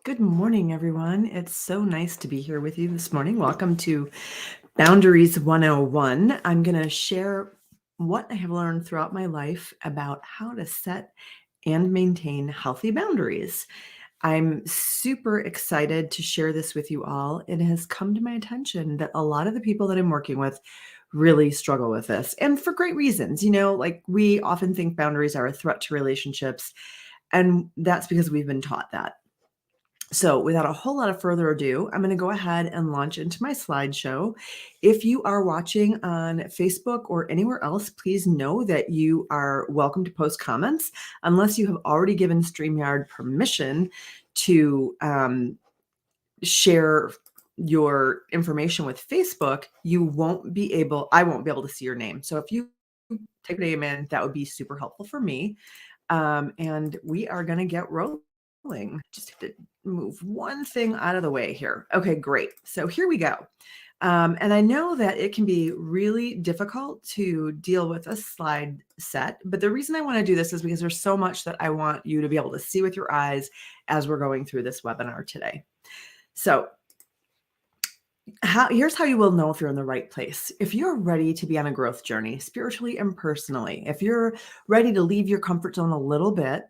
Good morning, everyone. It's so nice to be here with you this morning. Welcome to Boundaries 101. I'm going to share what I have learned throughout my life about how to set and maintain healthy boundaries. I'm super excited to share this with you all. It has come to my attention that a lot of the people that I'm working with really struggle with this, and for great reasons. Like we often think boundaries are a threat to relationships, and that's because we've been taught that. So without a whole lot of further ado, I'm going to go ahead and launch into my slideshow. If you are watching on Facebook or anywhere else, please know that you are welcome to post comments. Unless you have already given StreamYard permission to share your information with Facebook, I won't be able to see your name. So if you type your name in, that would be super helpful for me. And we are going to get rolling. Just have to move one thing out of the way here. Okay, great. So here we go. And I know that it can be really difficult to deal with a slide set, but the reason I want to do this is because there's so much that I want you to be able to see with your eyes as we're going through this webinar today. So here's how you will know if you're in the right place. If you're ready to be on a growth journey, spiritually and personally, if you're ready to leave your comfort zone a little bit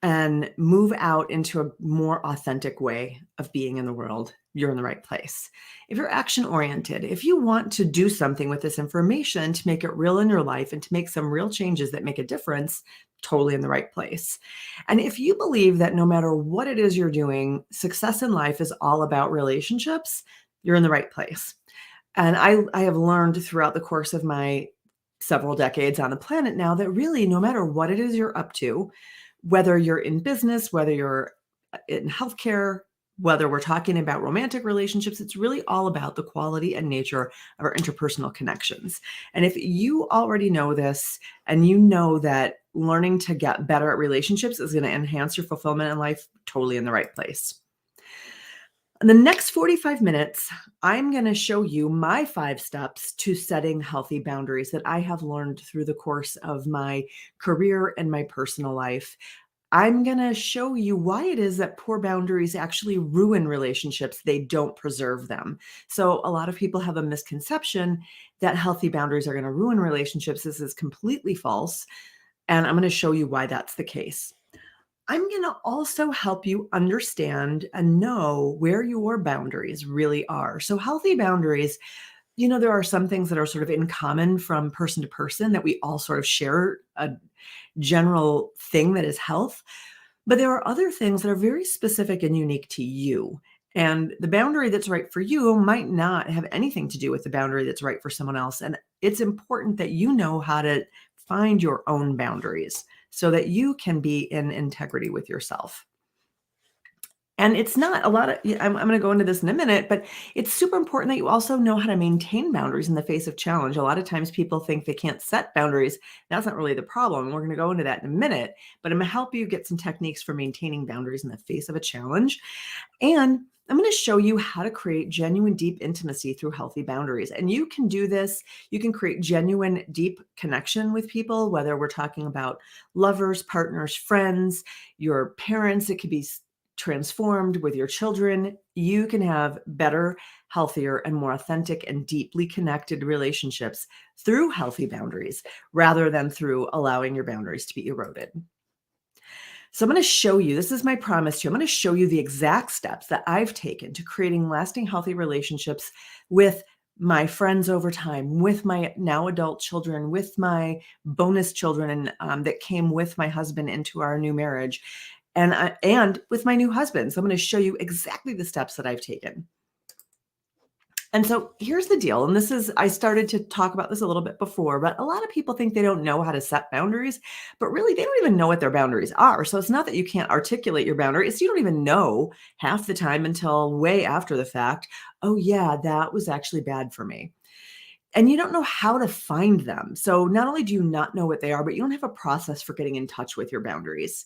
and move out into a more authentic way of being in the world, you're in the right place. If you're action oriented, if you want to do something with this information to make it real in your life and to make some real changes that make a difference, totally in the right place. And if you believe that no matter what it is you're doing, success in life is all about relationships, you're in the right place. And I have learned throughout the course of my several decades on the planet now that really, no matter what it is you're up to, whether you're in business, whether you're in healthcare, whether we're talking about romantic relationships, it's really all about the quality and nature of our interpersonal connections. And if you already know this and you know that learning to get better at relationships is going to enhance your fulfillment in life, totally in the right place. In the next 45 minutes, I'm going to show you my 5 steps to setting healthy boundaries that I have learned through the course of my career and my personal life. I'm going to show you why it is that poor boundaries actually ruin relationships. They don't preserve them. So a lot of people have a misconception that healthy boundaries are going to ruin relationships. This is completely false. And I'm going to show you why that's the case. I'm going to also help you understand and know where your boundaries really are. So healthy boundaries, there are some things that are sort of in common from person to person that we all sort of share a general thing that is health. But there are other things that are very specific and unique to you. And the boundary that's right for you might not have anything to do with the boundary that's right for someone else. And it's important that you know how to find your own boundaries so that you can be in integrity with yourself. And it's not a lot of, I'm going to go into this in a minute, but it's super important that you also know how to maintain boundaries in the face of challenge. A lot of times people think they can't set boundaries. That's not really the problem. We're going to go into that in a minute, but I'm going to help you get some techniques for maintaining boundaries in the face of a challenge. And I'm going to show you how to create genuine, deep intimacy through healthy boundaries. And you can do this. You can create genuine, deep connection with people, whether we're talking about lovers, partners, friends, your parents. It could be transformed with your children. You can have better, healthier, and more authentic and deeply connected relationships through healthy boundaries rather than through allowing your boundaries to be eroded. So I'm going to show you, this is my promise to you, I'm going to show you the exact steps that I've taken to creating lasting, healthy relationships with my friends over time, with my now adult children, with my bonus children that came with my husband into our new marriage, and with my new husband. So I'm going to show you exactly the steps that I've taken. And so here's the deal. And I started to talk about this a little bit before, but a lot of people think they don't know how to set boundaries, but really they don't even know what their boundaries are. So it's not that you can't articulate your boundaries. You don't even know half the time until way after the fact. Oh yeah, that was actually bad for me. And you don't know how to find them. So not only do you not know what they are, but you don't have a process for getting in touch with your boundaries.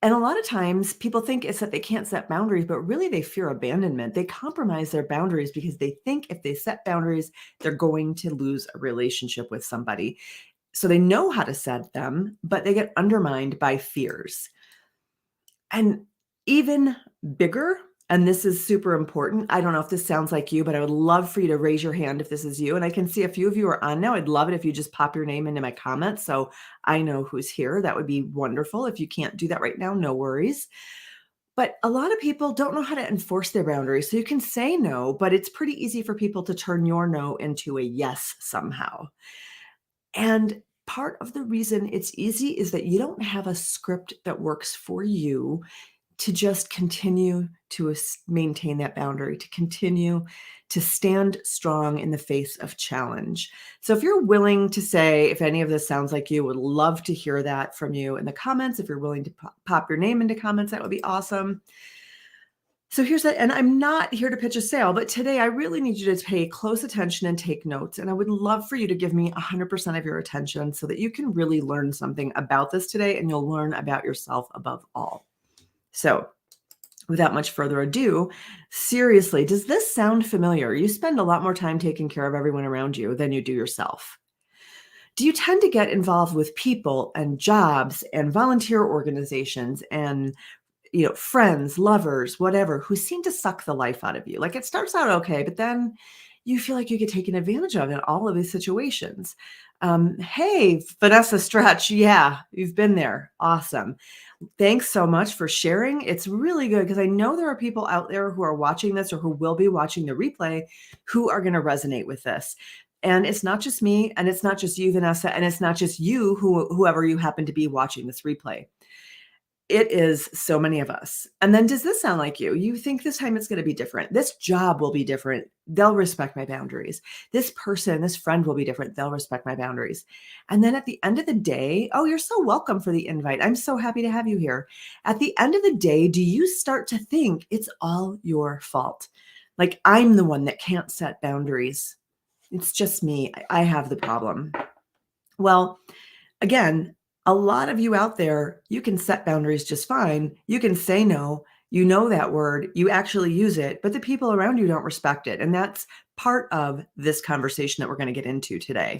And a lot of times people think it's that they can't set boundaries, but really they fear abandonment. They compromise their boundaries because they think if they set boundaries, they're going to lose a relationship with somebody. So they know how to set them, but they get undermined by fears. And Even bigger, and this is super important. I don't know if this sounds like you, but I would love for you to raise your hand if this is you. And I can see a few of you are on now. I'd love it if you just pop your name into my comments so I know who's here. That would be wonderful. If you can't do that right now, no worries. But a lot of people don't know how to enforce their boundaries. So you can say no, but it's pretty easy for people to turn your no into a yes somehow. And part of the reason it's easy is that you don't have a script that works for you to just continue to maintain that boundary, to continue to stand strong in the face of challenge. So if you're willing to say, if any of this sounds like you, would love to hear that from you in the comments. If you're willing to pop your name into comments, that would be awesome. So here's that. And I'm not here to pitch a sale, but today I really need you to pay close attention and take notes. And I would love for you to give me 100% of your attention so that you can really learn something about this today, and you'll learn about yourself above all. So without much further ado, seriously, does this sound familiar? You spend a lot more time taking care of everyone around you than you do yourself. Do you tend to get involved with people and jobs and volunteer organizations and friends, lovers, whatever, who seem to suck the life out of you? Like, it starts out okay, but then you feel like you get taken advantage of in all of these situations. Hey, Vanessa Stretch. Yeah, you've been there. Awesome. Thanks so much for sharing. It's really good because I know there are people out there who are watching this or who will be watching the replay who are going to resonate with this. And it's not just me, and it's not just you, Vanessa, and it's not just you, whoever you happen to be watching this replay. It is so many of us. And then does this sound like you? You think this time it's going to be different. This job will be different. They'll respect my boundaries. This person, this friend will be different. They'll respect my boundaries. And then at the end of the day, oh, you're so welcome for the invite. I'm so happy to have you here. At the end of the day, do you start to think it's all your fault? Like, I'm the one that can't set boundaries. It's just me. I have the problem. Well, again, a lot of you out there, you can set boundaries just fine. You can say no. You know that word. You actually use it, but the people around you don't respect it. And that's part of this conversation that we're going to get into today.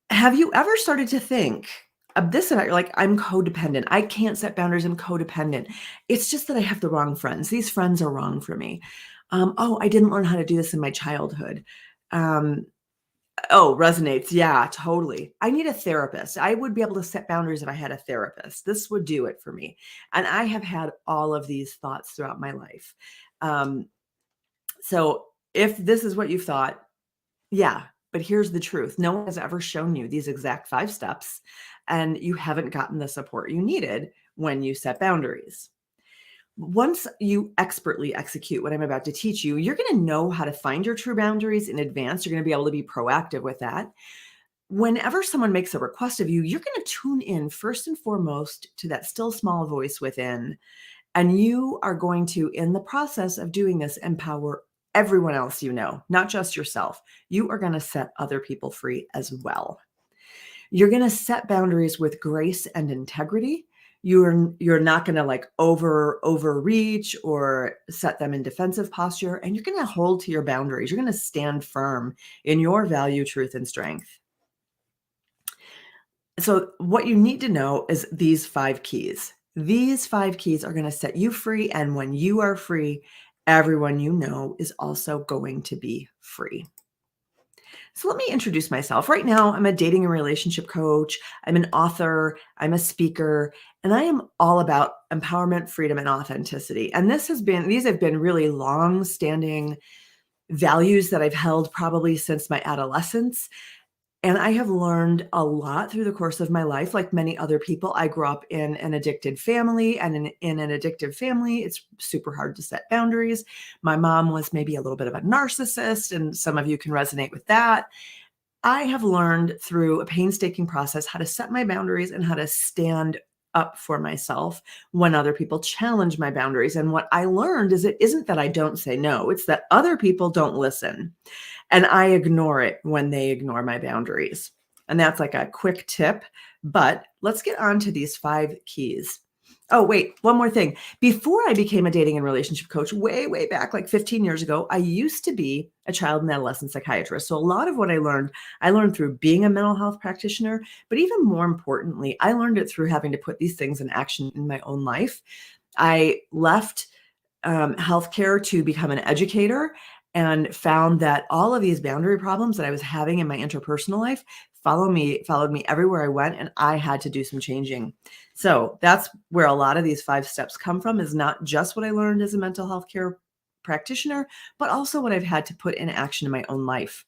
Have you ever started to think of this about, you're like, I'm codependent. I can't set boundaries. I'm codependent. It's just that I have the wrong friends. These friends are wrong for me. Oh, I didn't learn how to do this in my childhood. Oh, resonates. Yeah, totally. I need a therapist. I would be able to set boundaries if I had a therapist. This would do it for me. And I have had all of these thoughts throughout my life. So if this is what you've thought, yeah, but here's the truth. No one has ever shown you these exact 5 steps, and you haven't gotten the support you needed when you set boundaries. Once you expertly execute what I'm about to teach you, you're going to know how to find your true boundaries in advance. You're going to be able to be proactive with that. Whenever someone makes a request of you, you're going to tune in first and foremost to that still small voice within. And you are going to, in the process of doing this, empower everyone else you know, not just yourself. You are going to set other people free as well. You're going to set boundaries with grace and integrity. You're not going to like overreach or set them in defensive posture, and you're going to hold to your boundaries. You're going to stand firm in your value, truth, and strength. So what you need to know is these 5 keys. These 5 keys are going to set you free, and when you are free, everyone you know is also going to be free. So let me introduce myself. Right now, I'm a dating and relationship coach. I'm an author. I'm a speaker, and I am all about empowerment, freedom, and authenticity. And these have been really long-standing values that I've held probably since my adolescence. And I have learned a lot through the course of my life. Like many other people, I grew up in an addicted family, and in an addictive family, it's super hard to set boundaries. My mom was maybe a little bit of a narcissist, and some of you can resonate with that. I have learned through a painstaking process how to set my boundaries and how to stand up for myself when other people challenge my boundaries. And what I learned is it isn't that I don't say no, it's that other people don't listen. And I ignore it when they ignore my boundaries. And that's like a quick tip, but let's get on to these 5 keys. Oh, wait, one more thing. Before I became a dating and relationship coach, way, way back, like 15 years ago, I used to be a child and adolescent psychiatrist. So a lot of what I learned through being a mental health practitioner, but even more importantly, I learned it through having to put these things in action in my own life. I left healthcare to become an educator and found that all of these boundary problems that I was having in my interpersonal life followed me everywhere I went, and I had to do some changing. So that's where a lot of these 5 steps come from, is not just what I learned as a mental health care practitioner, but also what I've had to put in action in my own life.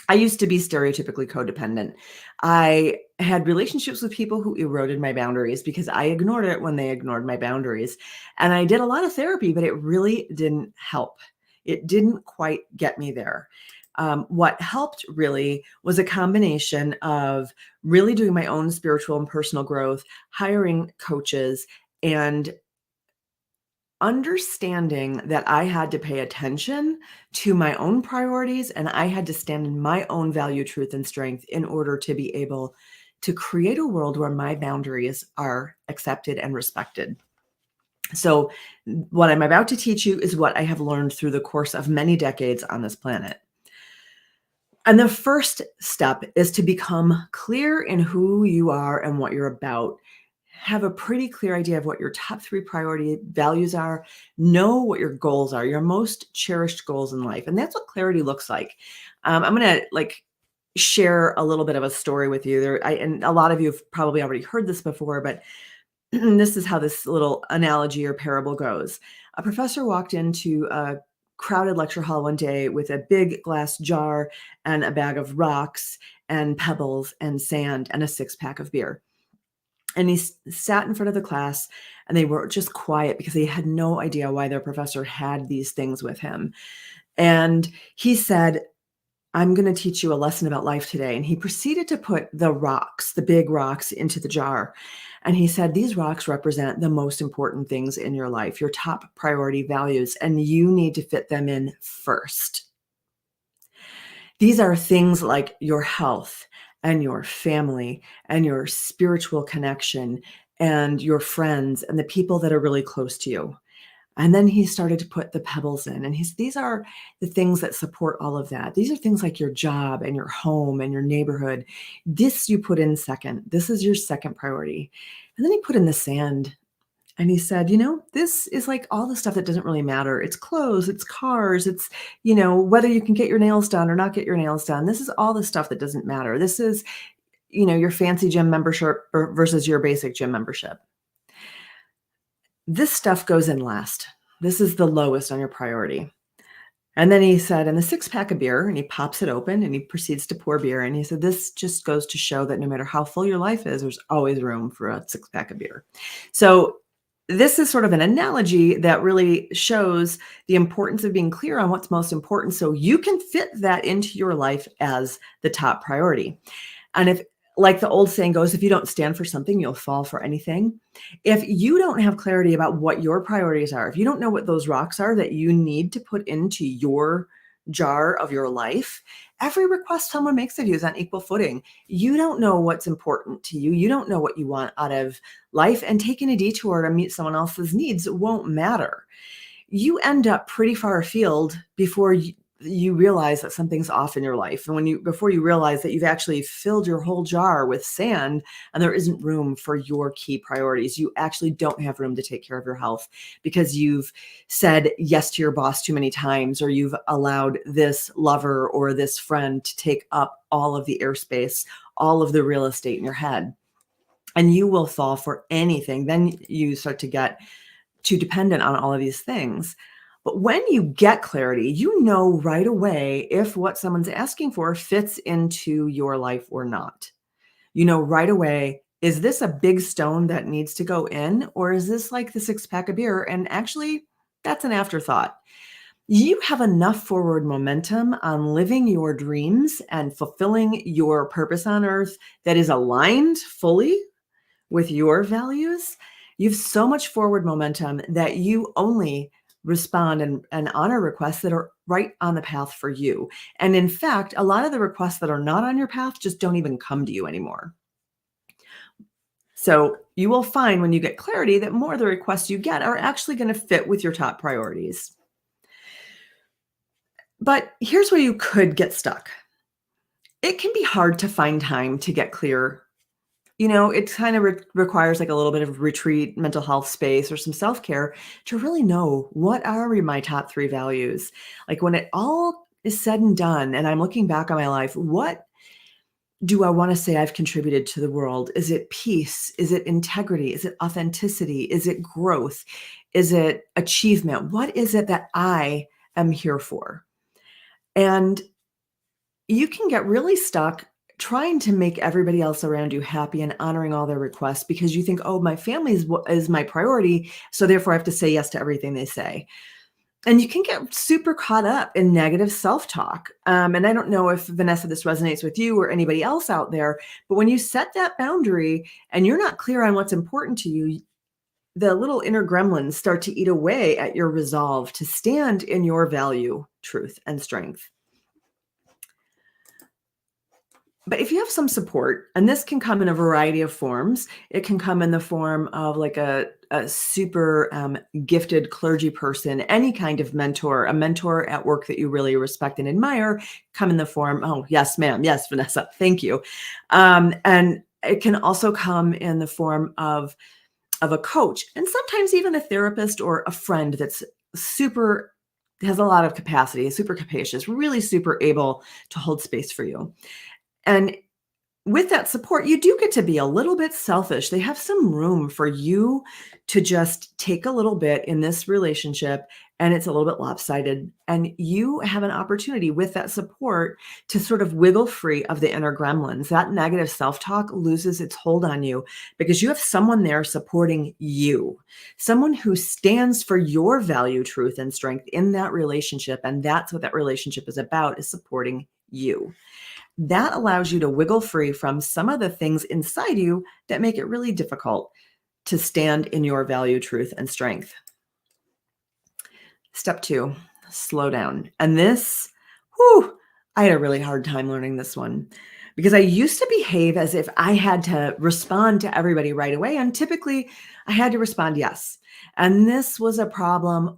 I used to be stereotypically codependent. I had relationships with people who eroded my boundaries because I ignored it when they ignored my boundaries. And I did a lot of therapy, but it really didn't help. It didn't quite get me there. What helped really was a combination of really doing my own spiritual and personal growth, hiring coaches, and understanding that I had to pay attention to my own priorities and I had to stand in my own value, truth, and strength in order to be able to create a world where my boundaries are accepted and respected. So, what I'm about to teach you is what I have learned through the course of many decades on this planet. And the first step is to become clear in who you are and what you're about. Have a pretty clear idea of what your top 3 priority values are. Know what your goals are, your most cherished goals in life. And that's what clarity looks like. I'm going to share a little bit of a story with you there. And a lot of you have probably already heard this before, but this is how this little analogy or parable goes. A professor walked into a crowded lecture hall one day with a big glass jar and a bag of rocks and pebbles and sand and a 6-pack of beer. And he sat in front of the class and they were just quiet because they had no idea why their professor had these things with him. And he said, "I'm going to teach you a lesson about life today." And he proceeded to put the rocks, the big rocks, into the jar. And he said, "These rocks represent the most important things in your life, your top priority values, and you need to fit them in first. These are things like your health and your family and your spiritual connection and your friends and the people that are really close to you." And then he started to put the pebbles in. And these are the things that support all of that. These are things like your job and your home and your neighborhood. This you put in second. This is your second priority. And then he put in the sand. And he said, this is like all the stuff that doesn't really matter. It's clothes, it's cars, it's, whether you can get your nails done or not get your nails done. This is all the stuff that doesn't matter. This is, your fancy gym membership versus your basic gym membership. This stuff goes in last. This is the lowest on your priority. And then he said, and the 6-pack of beer, and he pops it open and he proceeds to pour beer. And he said, this just goes to show that no matter how full your life is, there's always room for a 6-pack of beer. So this is sort of an analogy that really shows the importance of being clear on what's most important so you can fit that into your life as the top priority. And if, like the old saying goes, if you don't stand for something, you'll fall for anything. If you don't have clarity about what your priorities are, if you don't know what those rocks are that you need to put into your jar of your life, every request someone makes of you is on equal footing. You don't know what's important to you. You don't know what you want out of life, and taking a detour to meet someone else's needs won't matter. You end up pretty far afield before you realize that something's off in your life. And before you realize that you've actually filled your whole jar with sand and there isn't room for your key priorities. You actually don't have room to take care of your health because you've said yes to your boss too many times, or you've allowed this lover or this friend to take up all of the airspace, all of the real estate in your head. And you will fall for anything. Then you start to get too dependent on all of these things. But when you get clarity, you know right away if what someone's asking for fits into your life or not. You know right away, is this a big stone that needs to go in, or is this like the 6-pack of beer? And actually, that's an afterthought. You have enough forward momentum on living your dreams and fulfilling your purpose on earth that is aligned fully with your values. You have so much forward momentum that you only respond and honor requests that are right on the path for you. And in fact, a lot of the requests that are not on your path just don't even come to you anymore. So you will find when you get clarity that more of the requests you get are actually going to fit with your top priorities. But here's where you could get stuck. It can be hard to find time to get clear. It kind of requires like a little bit of retreat, mental health space, or some self care to really know what are my top three values. Like when it all is said and done, and I'm looking back on my life, what do I want to say I've contributed to the world? Is it peace? Is it integrity? Is it authenticity? Is it growth? Is it achievement? What is it that I am here for? And you can get really stuck trying to make everybody else around you happy and honoring all their requests because you think, oh, my family is my priority. So therefore, I have to say yes to everything they say. And you can get super caught up in negative self-talk. And I don't know if, Vanessa, this resonates with you or anybody else out there, but when you set that boundary and you're not clear on what's important to you, the little inner gremlins start to eat away at your resolve to stand in your value, truth, and strength. But if you have some support, and this can come in a variety of forms, it can come in the form of like a super gifted clergy person, any kind of mentor, a mentor at work that you really respect and admire, come in the form, oh, yes, ma'am. Yes, Vanessa, thank you. And it can also come in the form of a coach, and sometimes even a therapist or a friend that's has a lot of capacity, is super capacious, really super able to hold space for you. And with that support, you do get to be a little bit selfish. They have some room for you to just take a little bit in this relationship, and it's a little bit lopsided. And you have an opportunity with that support to sort of wiggle free of the inner gremlins. That negative self-talk loses its hold on you because you have someone there supporting you, someone who stands for your value, truth, and strength in that relationship. And that's what that relationship is about, is supporting you. That allows you to wiggle free from some of the things inside you that make it really difficult to stand in your value, truth, and strength. Step 2, slow down. And this, I had a really hard time learning this one because I used to behave as if I had to respond to everybody right away. And typically I had to respond yes. And this was a problem,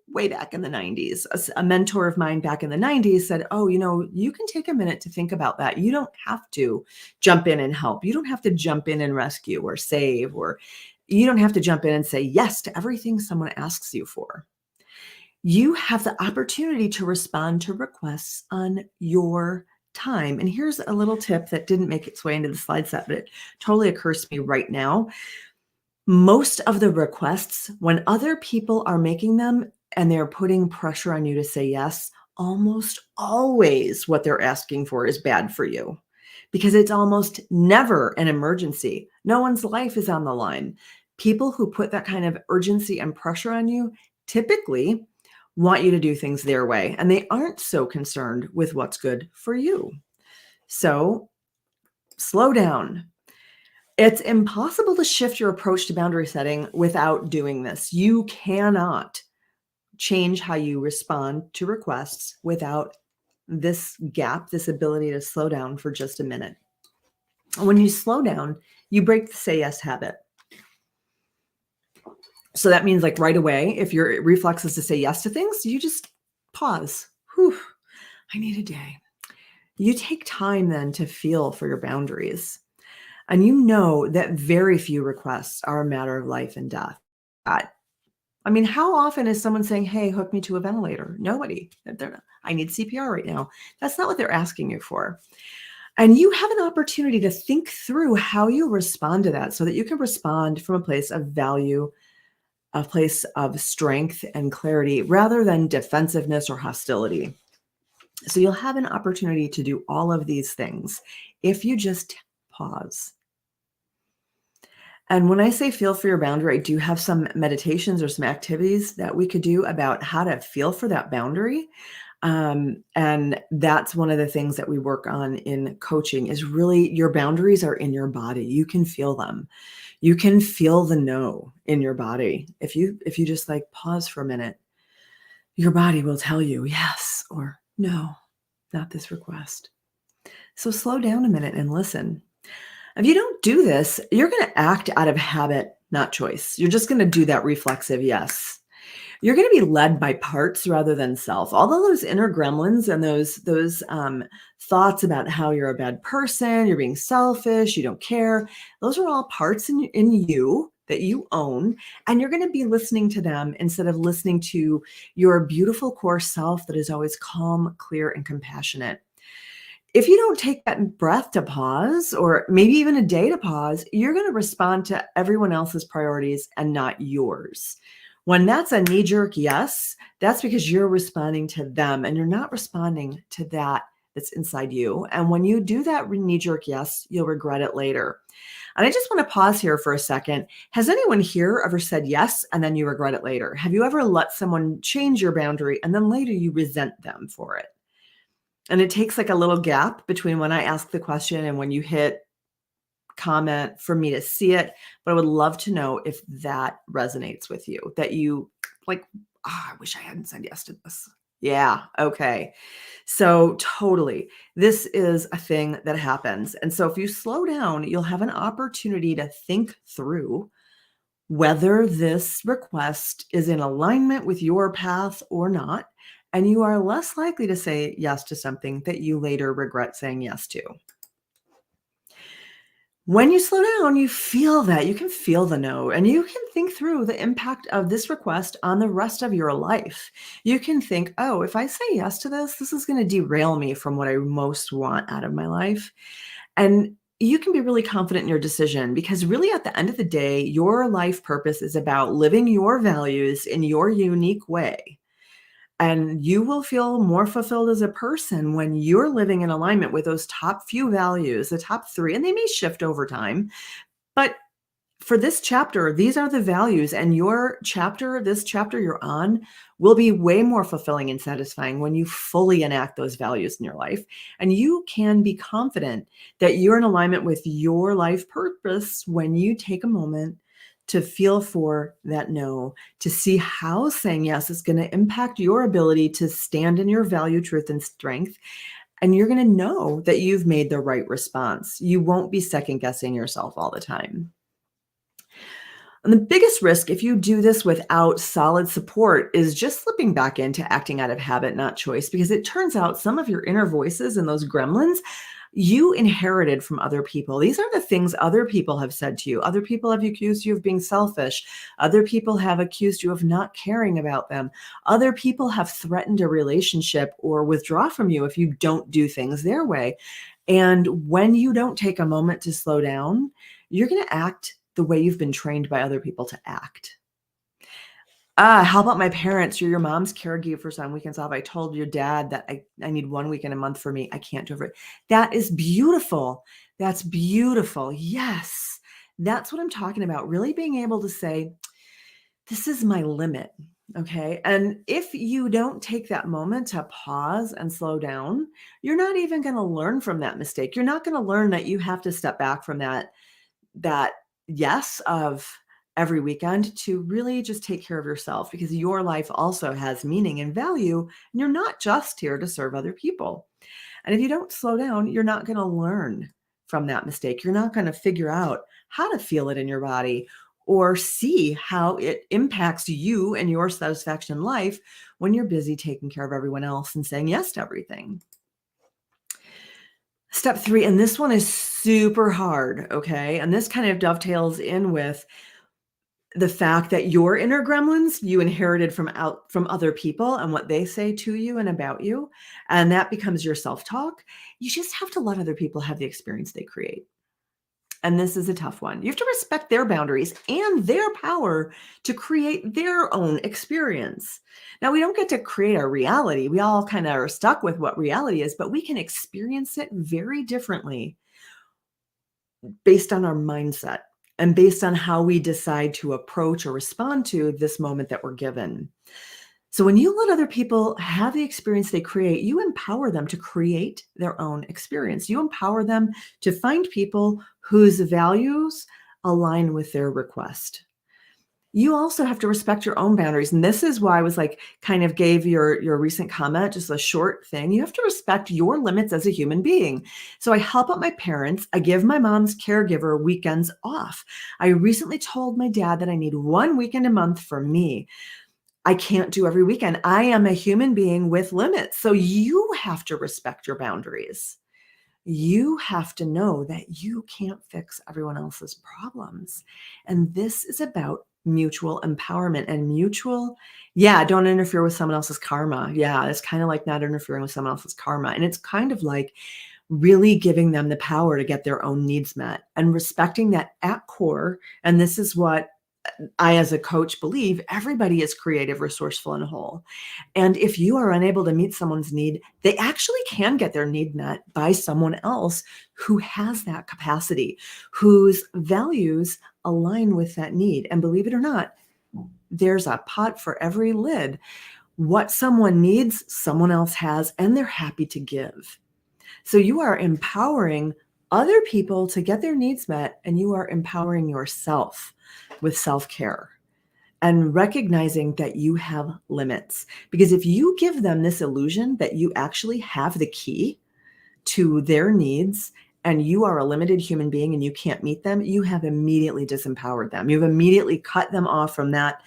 way back in the 90s. A mentor of mine back in the 90s said, oh, you can take a minute to think about that. You don't have to jump in and help. You don't have to jump in and rescue or save, or you don't have to jump in and say yes to everything someone asks you for. You have the opportunity to respond to requests on your time. And here's a little tip that didn't make its way into the slide set, but it totally occurs to me right now. Most of the requests, when other people are making them and they're putting pressure on you to say yes, almost always what they're asking for is bad for you because it's almost never an emergency. No one's life is on the line. People who put that kind of urgency and pressure on you typically want you to do things their way, and they aren't so concerned with what's good for you. So slow down. It's impossible to shift your approach to boundary setting without doing this. You cannot change how you respond to requests without this gap, this ability to slow down for just a minute. When you slow down, you break the say yes habit. So that means like right away, if your reflex is to say yes to things, you just pause. I need a day. You take time then to feel for your boundaries. And you know that very few requests are a matter of life and death. I mean, how often is someone saying, hey, hook me to a ventilator? Nobody. I need CPR right now. That's not what they're asking you for. And you have an opportunity to think through how you respond to that so that you can respond from a place of value, a place of strength and clarity, rather than defensiveness or hostility. So you'll have an opportunity to do all of these things if you just pause. And when I say feel for your boundary, I do have some meditations or some activities that we could do about how to feel for that boundary. And that's one of the things that we work on in coaching is really your boundaries are in your body. You can feel them. You can feel the no in your body. If you just like pause for a minute, your body will tell you yes or no, not this request. So slow down a minute and listen. If you don't do this, you're going to act out of habit, not choice. You're just going to do that reflexive yes. You're going to be led by parts rather than self. All of those inner gremlins and those thoughts about how you're a bad person, you're being selfish, you don't care. Those are all parts in you that you own, and you're going to be listening to them instead of listening to your beautiful core self that is always calm, clear, and compassionate. If you don't take that breath to pause, or maybe even a day to pause, you're going to respond to everyone else's priorities and not yours. When that's a knee-jerk yes, that's because you're responding to them and you're not responding to that that's inside you. And when you do that knee-jerk yes, you'll regret it later. And I just want to pause here for a second. Has anyone here ever said yes and then you regret it later? Have you ever let someone change your boundary and then later you resent them for it? And it takes like a little gap between when I ask the question and when you hit comment for me to see it. But I would love to know if that resonates with you, that you like, I wish I hadn't said yes to this. Yeah. Okay. So totally. This is a thing that happens. And so if you slow down, you'll have an opportunity to think through whether this request is in alignment with your path or not. And you are less likely to say yes to something that you later regret saying yes to. When you slow down, you feel that. You can feel the no, and you can think through the impact of this request on the rest of your life. You can think, oh, if I say yes to this, this is going to derail me from what I most want out of my life. And you can be really confident in your decision because, really, at the end of the day, your life purpose is about living your values in your unique way. And you will feel more fulfilled as a person when you're living in alignment with those top few values, the top three, and they may shift over time. But for this chapter, these are the values, and your chapter, this chapter you're on, will be way more fulfilling and satisfying when you fully enact those values in your life. And you can be confident that you're in alignment with your life purpose when you take a moment to feel for that no, to see how saying yes is going to impact your ability to stand in your value, truth, and strength. And you're going to know that you've made the right response. You won't be second guessing yourself all the time. And the biggest risk, if you do this without solid support, is just slipping back into acting out of habit, not choice, because it turns out some of your inner voices and those gremlins you inherited from other people. These are the things other people have said to you. Other people have accused you of being selfish. Other people have accused you of not caring about them. Other people have threatened a relationship or withdraw from you if you don't do things their way. And when you don't take a moment to slow down, you're going to act the way you've been trained by other people to act. How about my parents? You're your mom's caregivers on weekends off. I told your dad that I need 1 weekend a month for me. I can't do it. That is beautiful. That's beautiful. Yes. That's what I'm talking about. Really being able to say, this is my limit. Okay. And if you don't take that moment to pause and slow down, you're not even going to learn from that mistake. You're not going to learn that you have to step back from that yes of every weekend to really just take care of yourself, because your life also has meaning and value, and you're not just here to serve other people. And if you don't slow down, you're not going to learn from that mistake. You're not going to figure out how to feel it in your body or see how it impacts you and your satisfaction in life when you're busy taking care of everyone else and saying yes to everything. Step 3, and this one is super hard, okay? And this kind of dovetails in with the fact that your inner gremlins you inherited from other people and what they say to you and about you, and that becomes your self-talk. You just have to let other people have the experience they create. And this is a tough one. You have to respect their boundaries and their power to create their own experience. Now, we don't get to create our reality. We all kind of are stuck with what reality is, but we can experience it very differently based on our mindset and based on how we decide to approach or respond to this moment that we're given. So when you let other people have the experience they create, you empower them to create their own experience. You empower them to find people whose values align with their request. You also have to respect your own boundaries. And this is why I was like, kind of gave your recent comment just a short thing. You have to respect your limits as a human being. So I help out my parents. I give my mom's caregiver weekends off. I recently told my dad that I need one weekend a month for me. I can't do every weekend. I am a human being with limits. So you have to respect your boundaries. You have to know that you can't fix everyone else's problems. And this is about mutual empowerment and mutual, yeah, don't interfere with someone else's karma. Yeah, it's kind of like not interfering with someone else's karma. And it's kind of like really giving them the power to get their own needs met and respecting that at core. And this is what I, as a coach, believe everybody is creative, resourceful, and whole. And if you are unable to meet someone's need, they actually can get their need met by someone else who has that capacity, whose values align with that need. And believe it or not, there's a pot for every lid. What someone needs, someone else has, and they're happy to give. So you are empowering other people to get their needs met, and you are empowering yourself with self-care and recognizing that you have limits. Because if you give them this illusion that you actually have the key to their needs and you are a limited human being and you can't meet them, you have immediately disempowered them. You've immediately cut them off from that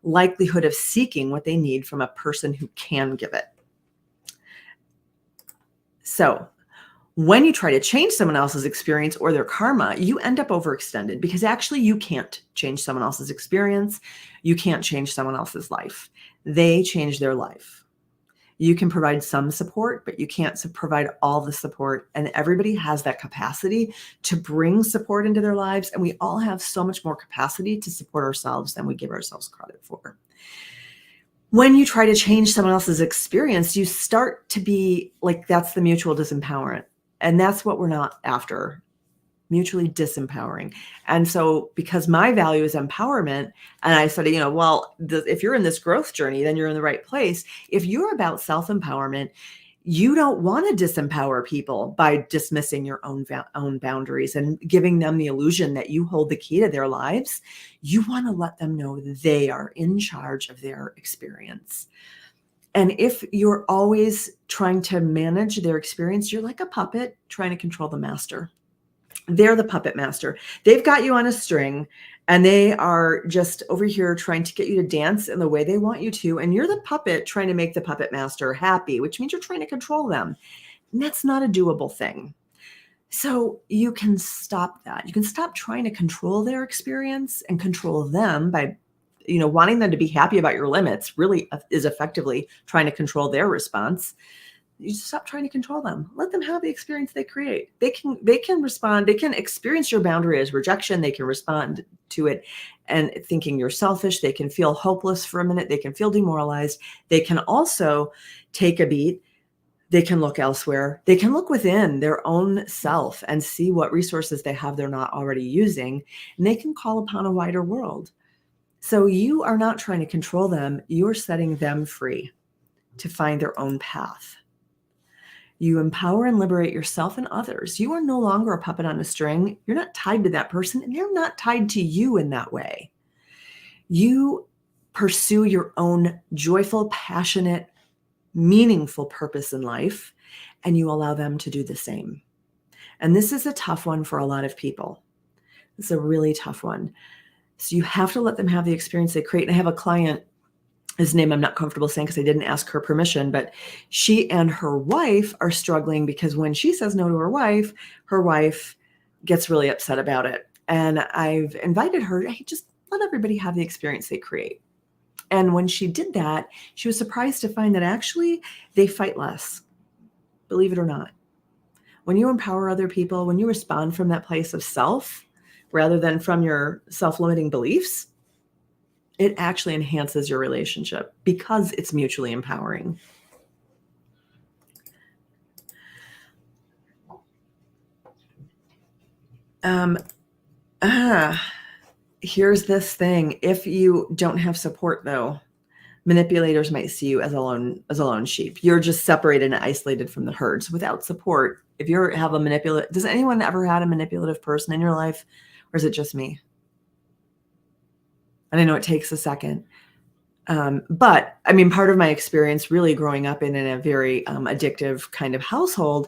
likelihood of seeking what they need from a person who can give it. So when you try to change someone else's experience or their karma, you end up overextended because actually you can't change someone else's experience. You can't change someone else's life. They change their life. You can provide some support, but you can't provide all the support. And everybody has that capacity to bring support into their lives. And we all have so much more capacity to support ourselves than we give ourselves credit for. When you try to change someone else's experience, you start to be like, that's the mutual disempowerment. And that's what we're not after, mutually disempowering. And so because my value is empowerment, and I said, well, if you're in this growth journey, then you're in the right place. If you're about self-empowerment, you don't want to disempower people by dismissing your own boundaries and giving them the illusion that you hold the key to their lives. You want to let them know they are in charge of their experience. And if you're always trying to manage their experience, you're like a puppet trying to control the master. They're the puppet master. They've got you on a string and they are just over here trying to get you to dance in the way they want you to. And you're the puppet trying to make the puppet master happy, which means you're trying to control them. And that's not a doable thing. So you can stop that. You can stop trying to control their experience and control them by wanting them to be happy about your limits really is effectively trying to control their response. You just stop trying to control them. Let them have the experience they create. They can respond. They can experience your boundary as rejection. They can respond to it and thinking you're selfish. They can feel hopeless for a minute. They can feel demoralized. They can also take a beat. They can look elsewhere. They can look within their own self and see what resources they have they're not already using. And they can call upon a wider world. So you are not trying to control them. You're setting them free to find their own path. You empower and liberate yourself and others. You are no longer a puppet on a string. You're not tied to that person, and they're not tied to you in that way. You pursue your own joyful, passionate, meaningful purpose in life, and you allow them to do the same. And this is a tough one for a lot of people. It's a really tough one. So you have to let them have the experience they create. And I have a client, his name I'm not comfortable saying because I didn't ask her permission, but she and her wife are struggling because when she says no to her wife gets really upset about it. And I've invited her, hey, just let everybody have the experience they create. And when she did that, she was surprised to find that actually they fight less, believe it or not. When you empower other people, when you respond from that place of self, rather than from your self-limiting beliefs, it actually enhances your relationship because it's mutually empowering. Here's this thing. If you don't have support though, manipulators might see you as a lone sheep. You're just separated and isolated from the herds. Without support, if you have a manipulative, does anyone ever had a manipulative person in your life? Or is it just me? And I know it takes a second. But I mean, part of my experience really growing up in a very addictive kind of household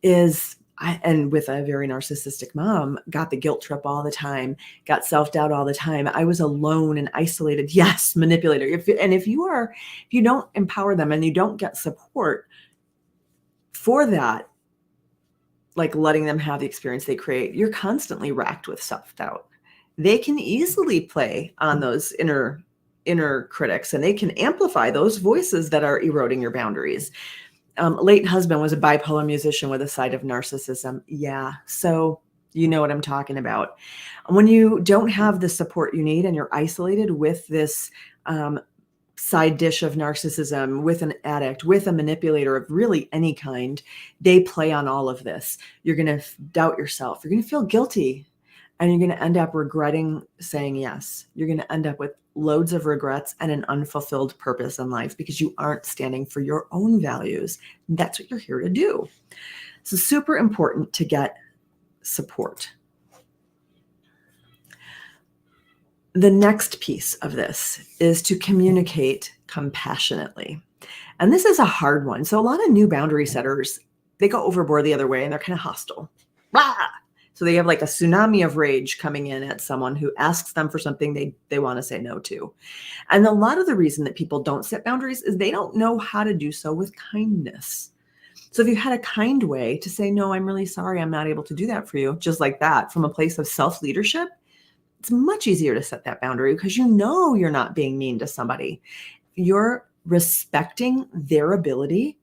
is, and with a very narcissistic mom, got the guilt trip all the time, got self-doubt all the time. I was alone and isolated. Yes, manipulator. If you don't empower them and you don't get support for that, like letting them have the experience they create, you're constantly racked with self-doubt. They can easily play on those inner critics, and they can amplify those voices that are eroding your boundaries. Late husband was a bipolar musician with a side of narcissism. Yeah. So you know what I'm talking about. When you don't have the support you need and you're isolated with this side dish of narcissism, with an addict, with a manipulator of really any kind, they play on all of this. You're going to doubt yourself. You're going to feel guilty. And you're going to end up regretting saying yes. You're going to end up with loads of regrets and an unfulfilled purpose in life because you aren't standing for your own values. That's what you're here to do. So super important to get support. The next piece of this is to communicate compassionately. And this is a hard one. So a lot of new boundary setters, they go overboard the other way and they're kind of hostile. Blah! So they have like a tsunami of rage coming in at someone who asks them for something they want to say no to. And a lot of the reason that people don't set boundaries is they don't know how to do so with kindness. So if you had a kind way to say, no, I'm really sorry, I'm not able to do that for you, just like that, from a place of self-leadership, it's much easier to set that boundary because you know you're not being mean to somebody. You're respecting their ability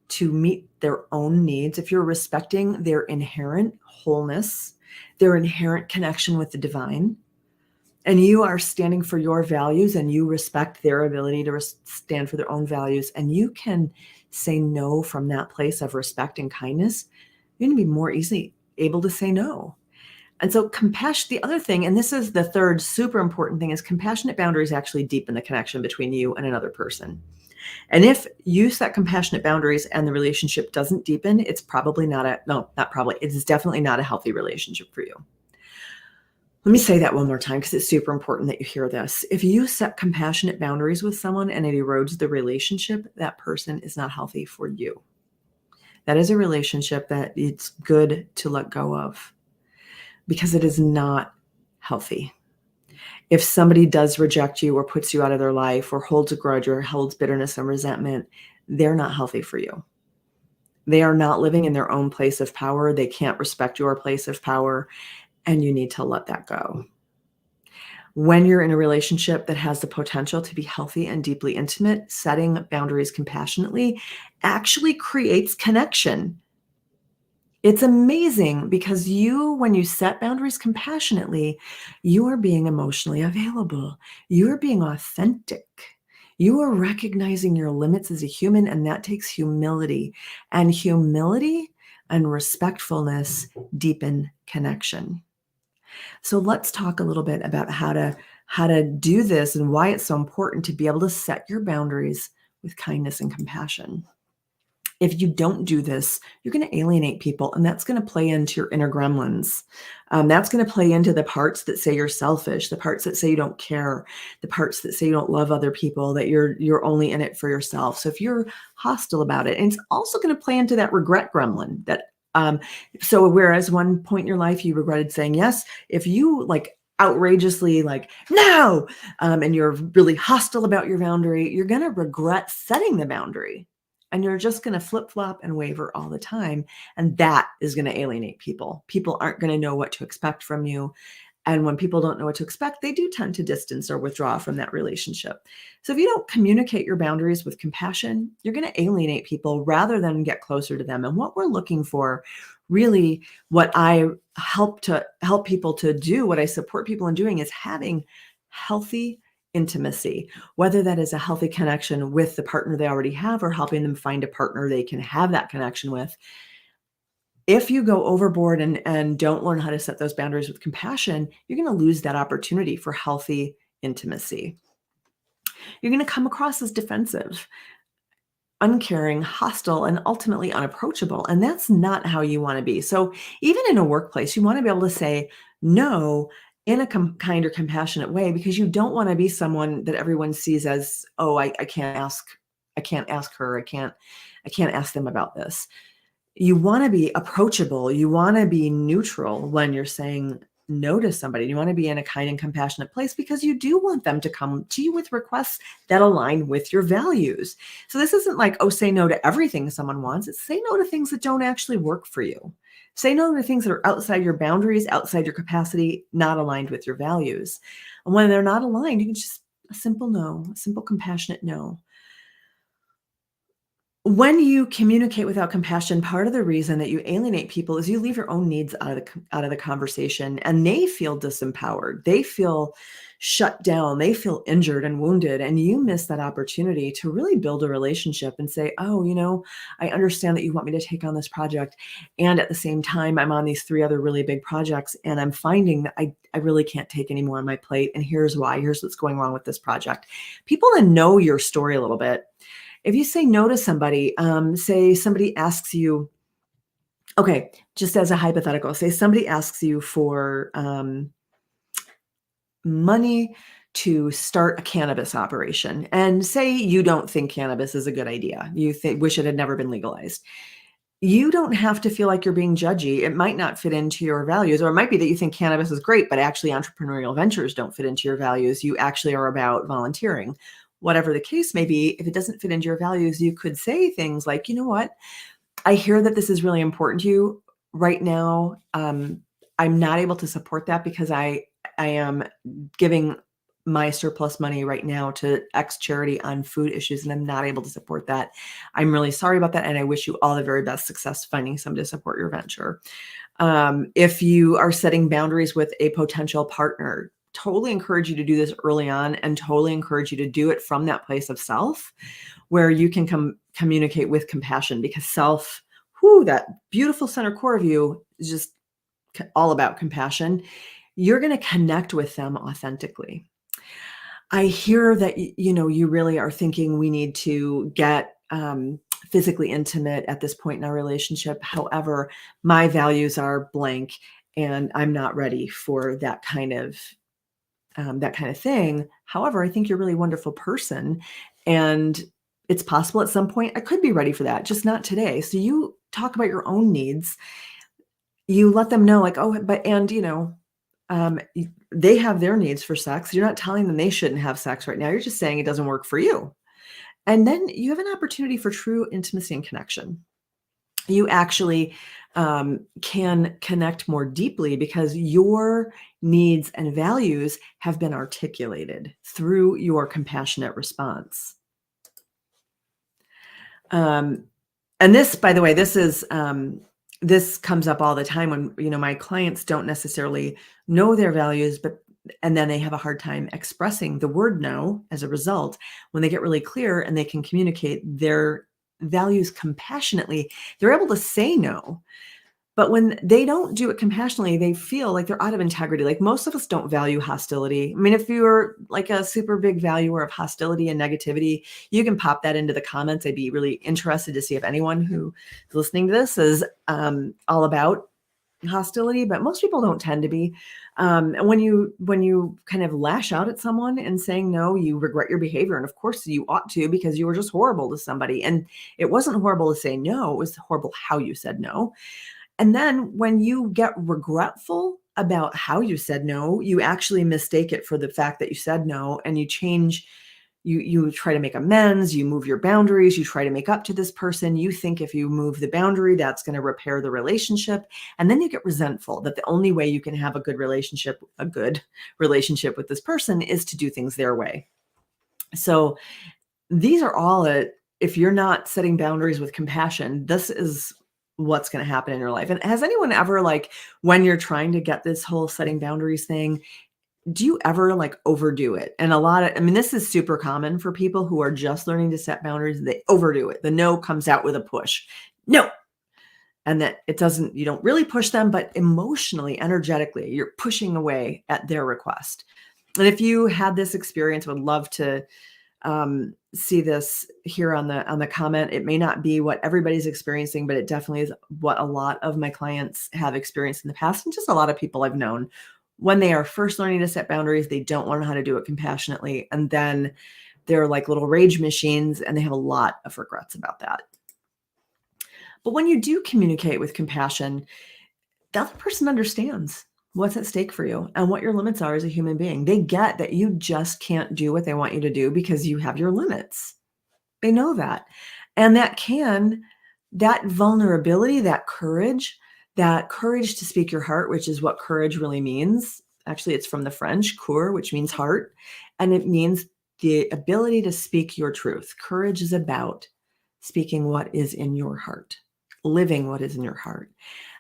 to meet their own needs, if you're respecting their inherent wholeness, their inherent connection with the divine, and you are standing for your values and you respect their ability to stand for their own values, and you can say no from that place of respect and kindness, you're going to be more easily able to say no. And so compassion, the other thing, and this is the third super important thing, is compassionate boundaries actually deepen the connection between you and another person. And if you set compassionate boundaries and the relationship doesn't deepen, it's probably it's definitely not a healthy relationship for you. Let me say that one more time because it's super important that you hear this. If you set compassionate boundaries with someone and it erodes the relationship, that person is not healthy for you. That is a relationship that it's good to let go of because it is not healthy. If somebody does reject you or puts you out of their life or holds a grudge or holds bitterness and resentment, they're not healthy for you. They are not living in their own place of power. They can't respect your place of power, and you need to let that go. When you're in a relationship that has the potential to be healthy and deeply intimate, setting boundaries compassionately actually creates connection. It's amazing because when you set boundaries compassionately, you are being emotionally available. You are being authentic. You are recognizing your limits as a human, and that takes humility. And humility and respectfulness deepen connection. So let's talk a little bit about how to do this and why it's so important to be able to set your boundaries with kindness and compassion. If you don't do this, you're going to alienate people, and that's going to play into your inner gremlins. That's going to play into the parts that say you're selfish, the parts that say you don't care, the parts that say you don't love other people, that you're only in it for yourself. So if you're hostile about it, and it's also going to play into that regret gremlin. So whereas one point in your life you regretted saying yes, if you outrageously no, and you're really hostile about your boundary, you're going to regret setting the boundary. And you're just going to flip-flop and waver all the time. And that is going to alienate people. People aren't going to know what to expect from you. And when people don't know what to expect, they do tend to distance or withdraw from that relationship. So if you don't communicate your boundaries with compassion, you're going to alienate people rather than get closer to them. And what we're looking for, really, what I help people to do, what I support people in doing, is having healthy intimacy, whether that is a healthy connection with the partner they already have or helping them find a partner they can have that connection with. If you go overboard and don't learn how to set those boundaries with compassion, you're going to lose that opportunity for healthy intimacy. You're going to come across as defensive, uncaring, hostile, and ultimately unapproachable. And that's not how you want to be. So even in a workplace, you want to be able to say no in a kind or compassionate way, because you don't want to be someone that everyone sees as, oh, I can't ask her, I can't ask them about this. You want to be approachable. You want to be neutral when you're saying no to somebody. You want to be in a kind and compassionate place because you do want them to come to you with requests that align with your values. So this isn't like, oh, say no to everything someone wants. It's say no to things that don't actually work for you. Say no to things that are outside your boundaries, outside your capacity, not aligned with your values. And when they're not aligned, you can just a simple no, a simple compassionate no. When you communicate without compassion, part of the reason that you alienate people is you leave your own needs out of the conversation, and they feel disempowered. They feel shut down. They feel injured and wounded, and you miss that opportunity to really build a relationship and say, "Oh, I understand that you want me to take on this project, and at the same time, I'm on these 3 other really big projects, and I'm finding that I really can't take any more on my plate, and here's why. Here's what's going wrong with this project." People that know your story a little bit, if you say no to somebody, say somebody asks you, okay, just as a hypothetical, say somebody asks you for money to start a cannabis operation, and say you don't think cannabis is a good idea. You wish it had never been legalized. You don't have to feel like you're being judgy. It might not fit into your values, or it might be that you think cannabis is great, but actually entrepreneurial ventures don't fit into your values. You actually are about volunteering. Whatever the case may be, if it doesn't fit into your values, you could say things like, you know what? I hear that this is really important to you right now. I'm not able to support that because I am giving my surplus money right now to X charity on food issues, and I'm not able to support that. I'm really sorry about that, and I wish you all the very best success finding somebody to support your venture. If you are setting boundaries with a potential partner, totally encourage you to do this early on, and totally encourage you to do it from that place of self where you can communicate with compassion, because self, that beautiful center core of you is just all about compassion. You're going to connect with them authentically. I hear that, you really are thinking we need to get physically intimate at this point in our relationship. However, my values are blank, and I'm not ready for that kind of thing. However, I think you're a really wonderful person, and it's possible at some point I could be ready for that, just not today. So you talk about your own needs. You let them know, like, oh, but, and, they have their needs for sex. You're not telling them they shouldn't have sex right now. You're just saying it doesn't work for you. And then you have an opportunity for true intimacy and connection. You actually can connect more deeply because your needs and values have been articulated through your compassionate response. And this, by the way, this comes up all the time when, my clients don't necessarily know their values, and then they have a hard time expressing the word no as a result. When they get really clear and they can communicate their values compassionately, they're able to say no. But when they don't do it compassionately, they feel like they're out of integrity. Like, most of us don't value hostility. I mean, if you're like a super big valuer of hostility and negativity, you can pop that into the comments. I'd be really interested to see if anyone who is listening to this is all about hostility, but most people don't tend to be. And when you kind of lash out at someone and saying no, you regret your behavior. And of course you ought to, because you were just horrible to somebody. And it wasn't horrible to say no, it was horrible how you said no. And then when you get regretful about how you said no, you actually mistake it for the fact that you said no, and you change. You try to make amends, you move your boundaries, you try to make up to this person. You think if you move the boundary, that's going to repair the relationship. And then you get resentful that the only way you can have a good relationship with this person is to do things their way. So these are all if you're not setting boundaries with compassion, this is what's going to happen in your life. And has anyone ever, like, when you're trying to get this whole setting boundaries thing, do you ever overdo it? And this is super common for people who are just learning to set boundaries. They overdo it. The no comes out with a push. No. And that you don't really push them, but emotionally, energetically, you're pushing away at their request. And if you had this experience, would love to see this here on the comment. It may not be what everybody's experiencing, but it definitely is what a lot of my clients have experienced in the past, and just a lot of people I've known when they are first learning to set boundaries, they don't learn how to do it compassionately. And then they're like little rage machines and they have a lot of regrets about that. But when you do communicate with compassion, the other person understands what's at stake for you and what your limits are as a human being. They get that you just can't do what they want you to do because you have your limits. They know that. And that vulnerability, that courage to speak your heart, which is what courage really means. Actually, it's from the French, coeur, which means heart. And it means the ability to speak your truth. Courage is about speaking what is in your heart, living what is in your heart.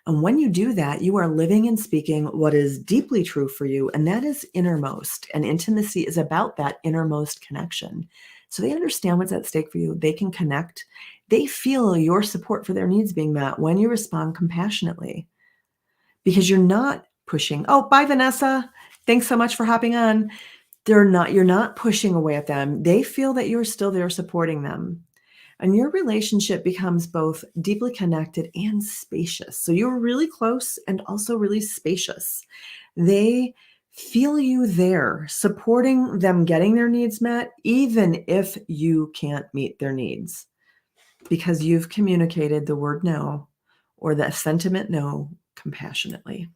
And when you do that, you are living and speaking what is deeply true for you, and that is innermost. And intimacy is about that innermost connection. So they understand what's at stake for you. They can connect. They feel your support for their needs being met when you respond compassionately, because you're not pushing. Oh, bye, Vanessa. Thanks so much for hopping on. You're not pushing away at them. They feel that you're still there supporting them. And your relationship becomes both deeply connected and spacious. So you're really close and also really spacious. They feel you there, supporting them getting their needs met, even if you can't meet their needs, because you've communicated the word no or the sentiment no compassionately.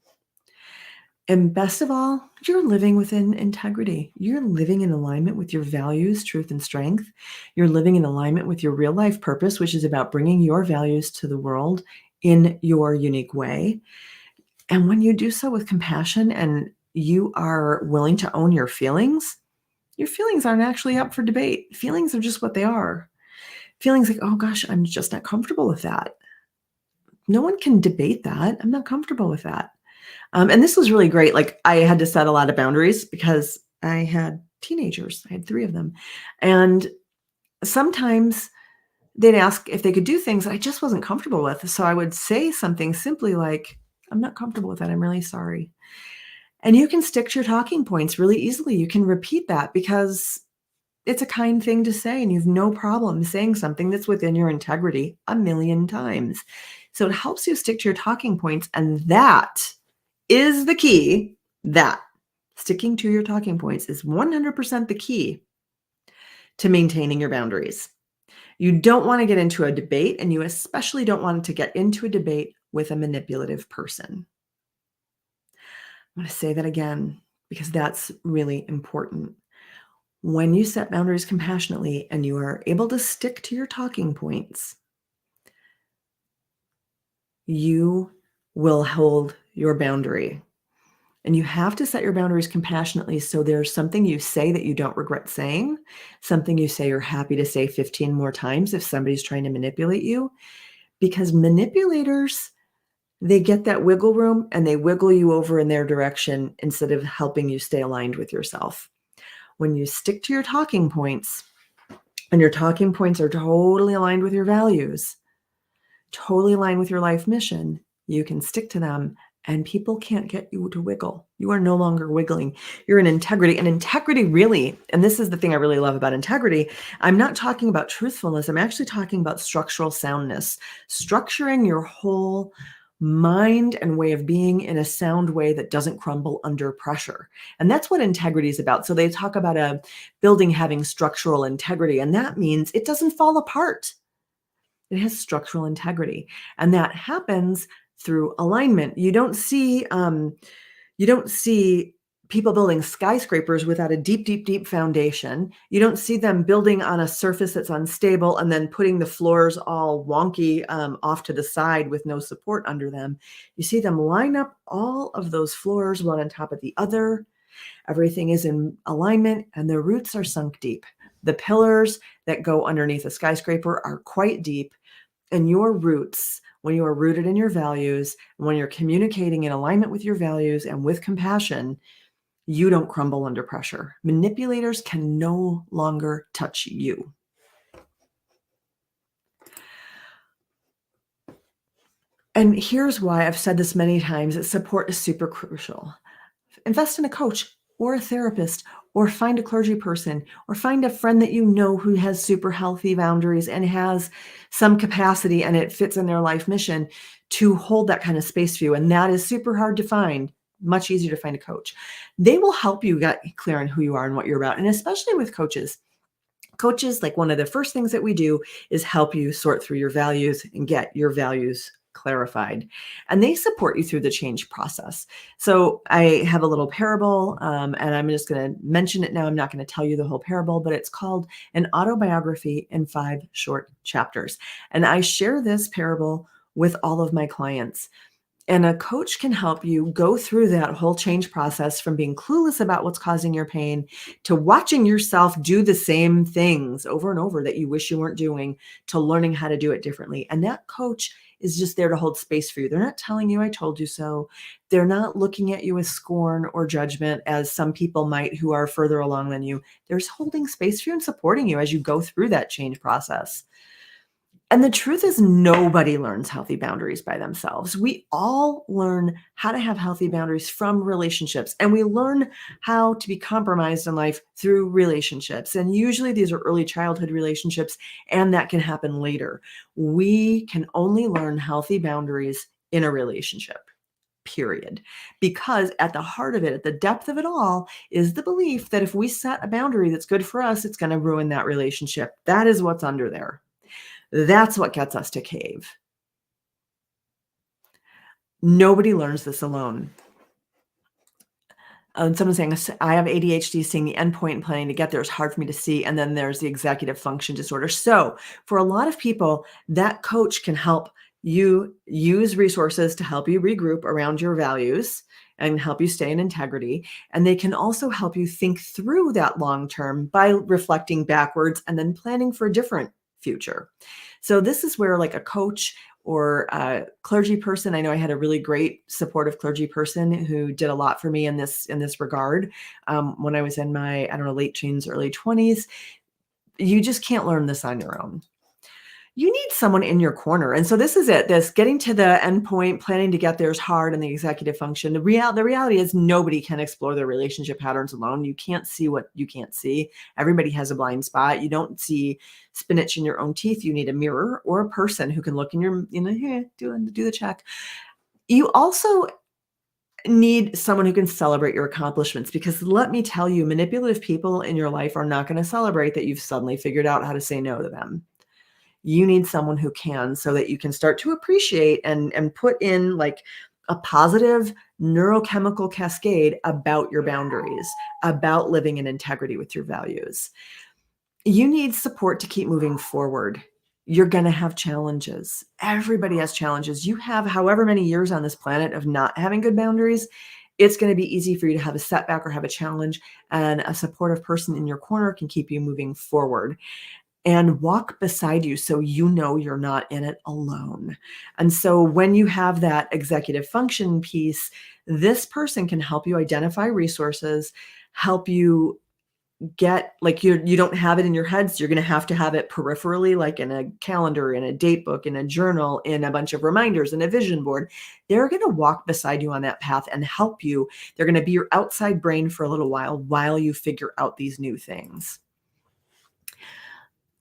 And best of all, you're living within integrity. You're living in alignment with your values, truth, and strength. You're living in alignment with your real life purpose, which is about bringing your values to the world in your unique way. And when you do so with compassion and you are willing to own your feelings aren't actually up for debate. Feelings are just what they are. Feelings like, oh gosh, I'm just not comfortable with that. No one can debate that. I'm not comfortable with that. And this was really great. Like, I had to set a lot of boundaries because I had teenagers. I had 3 of them. And sometimes they'd ask if they could do things that I just wasn't comfortable with. So I would say something simply like, I'm not comfortable with that. I'm really sorry. And you can stick to your talking points really easily. You can repeat that because it's a kind thing to say, and you have no problem saying something that's within your integrity 1,000,000 times. So it helps you stick to your talking points. And that is the key. That sticking to your talking points is 100% the key to maintaining your boundaries. You don't want to get into a debate, and you especially don't want to get into a debate with a manipulative person. I'm going to say that again because that's really important. When you set boundaries compassionately and you are able to stick to your talking points, you will hold your boundary. And you have to set your boundaries compassionately. So there's something you say that you don't regret saying, something you say you're happy to say 15 more times if somebody's trying to manipulate you. Because manipulators, they get that wiggle room and they wiggle you over in their direction instead of helping you stay aligned with yourself. When you stick to your talking points, and your talking points are totally aligned with your values, totally aligned with your life mission, you can stick to them and people can't get you to wiggle. You are no longer wiggling. You're in integrity. And integrity really, and this is the thing I really love about integrity, I'm not talking about truthfulness. I'm actually talking about structural soundness, structuring your whole mind and way of being in a sound way that doesn't crumble under pressure. And that's what integrity is about. So they talk about a building having structural integrity, and that means it doesn't fall apart. It has structural integrity. And that happens through alignment. You don't see people building skyscrapers without a deep, deep, deep foundation. You don't see them building on a surface that's unstable and then putting the floors all wonky off to the side with no support under them. You see them line up all of those floors one on top of the other. Everything is in alignment and the roots are sunk deep. The pillars that go underneath a skyscraper are quite deep. And your roots, when you are rooted in your values, when you're communicating in alignment with your values and with compassion, you don't crumble under pressure. Manipulators can no longer touch you. And here's why I've said this many times, that support is super crucial. Invest in a coach or a therapist, or find a clergy person, or find a friend that you know who has super healthy boundaries and has some capacity and it fits in their life mission to hold that kind of space for you. And that is super hard to find. much easier to find a coach. They will help you get clear on who you are and what you're about. And especially with coaches, like one of the first things that we do is help you sort through your values and get your values clarified. And they support you through the change process. So I have a little parable, and I'm just going to mention it now. I'm not going to tell you the whole parable, but it's called An Autobiography in 5 Short Chapters. And I share this parable with all of my clients. And a coach can help you go through that whole change process from being clueless about what's causing your pain to watching yourself do the same things over and over that you wish you weren't doing, to learning how to do it differently. And that coach is just there to hold space for you. They're not telling you, I told you so. They're not looking at you with scorn or judgment as some people might who are further along than you. They're just holding space for you and supporting you as you go through that change process. And the truth is, nobody learns healthy boundaries by themselves. We all learn how to have healthy boundaries from relationships, and we learn how to be compromised in life through relationships. And usually these are early childhood relationships, and that can happen later. We can only learn healthy boundaries in a relationship, period. Because at the heart of it, at the depth of it all, is the belief that if we set a boundary that's good for us, it's going to ruin that relationship. That is what's under there. That's what gets us to cave. Nobody learns this alone. Someone's saying, I have ADHD, seeing the endpoint and planning to get there is hard for me to see. And then there's the executive function disorder. So for a lot of people, that coach can help you use resources to help you regroup around your values and help you stay in integrity. And they can also help you think through that long term by reflecting backwards and then planning for a different future. So this is where, like, a coach or a clergy person, I know I had a really great supportive clergy person who did a lot for me in this regard when I was in my, late teens, early 20s. You just can't learn this on your own. You need someone in your corner. And so this is it. This getting to the end point, planning to get there is hard, and the executive function. The reality is nobody can explore their relationship patterns alone. You can't see what you can't see. Everybody has a blind spot. You don't see spinach in your own teeth. You need a mirror or a person who can look in your, do the check. You also need someone who can celebrate your accomplishments, because let me tell you, manipulative people in your life are not going to celebrate that you've suddenly figured out how to say no to them. You need someone who can, so that you can start to appreciate and put in like a positive neurochemical cascade about your boundaries, about living in integrity with your values. You need support to keep moving forward. You're going to have challenges. Everybody has challenges. You have however many years on this planet of not having good boundaries. It's going to be easy for you to have a setback or have a challenge, and a supportive person in your corner can keep you moving forward and walk beside you, so you know you're not in it alone. And so when you have that executive function piece, this person can help you identify resources, help you get, like, you don't have it in your head, so you're going to have it peripherally, like in a calendar, in a date book, in a journal, in a bunch of reminders, in a vision board. They're going to walk beside you on that path and help you. They're going to be your outside brain for a little while you figure out these new things.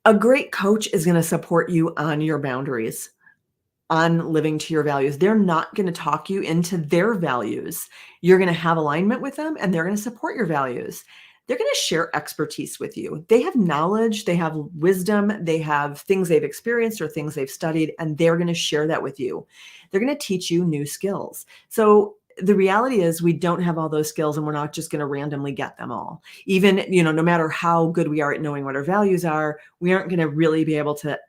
A great coach is going to support you on your boundaries, on living to your values. They're not going to talk you into their values. You're going to have alignment with them, and they're going to support your values. They're going to share expertise with you. They have knowledge, they have wisdom, they have things they've experienced or things they've studied, and they're going to share that with you. They're going to teach you new skills. So the reality is, we don't have all those skills, and we're not just going to randomly get them all. Even, no matter how good we are at knowing what our values are, we aren't going to really be able to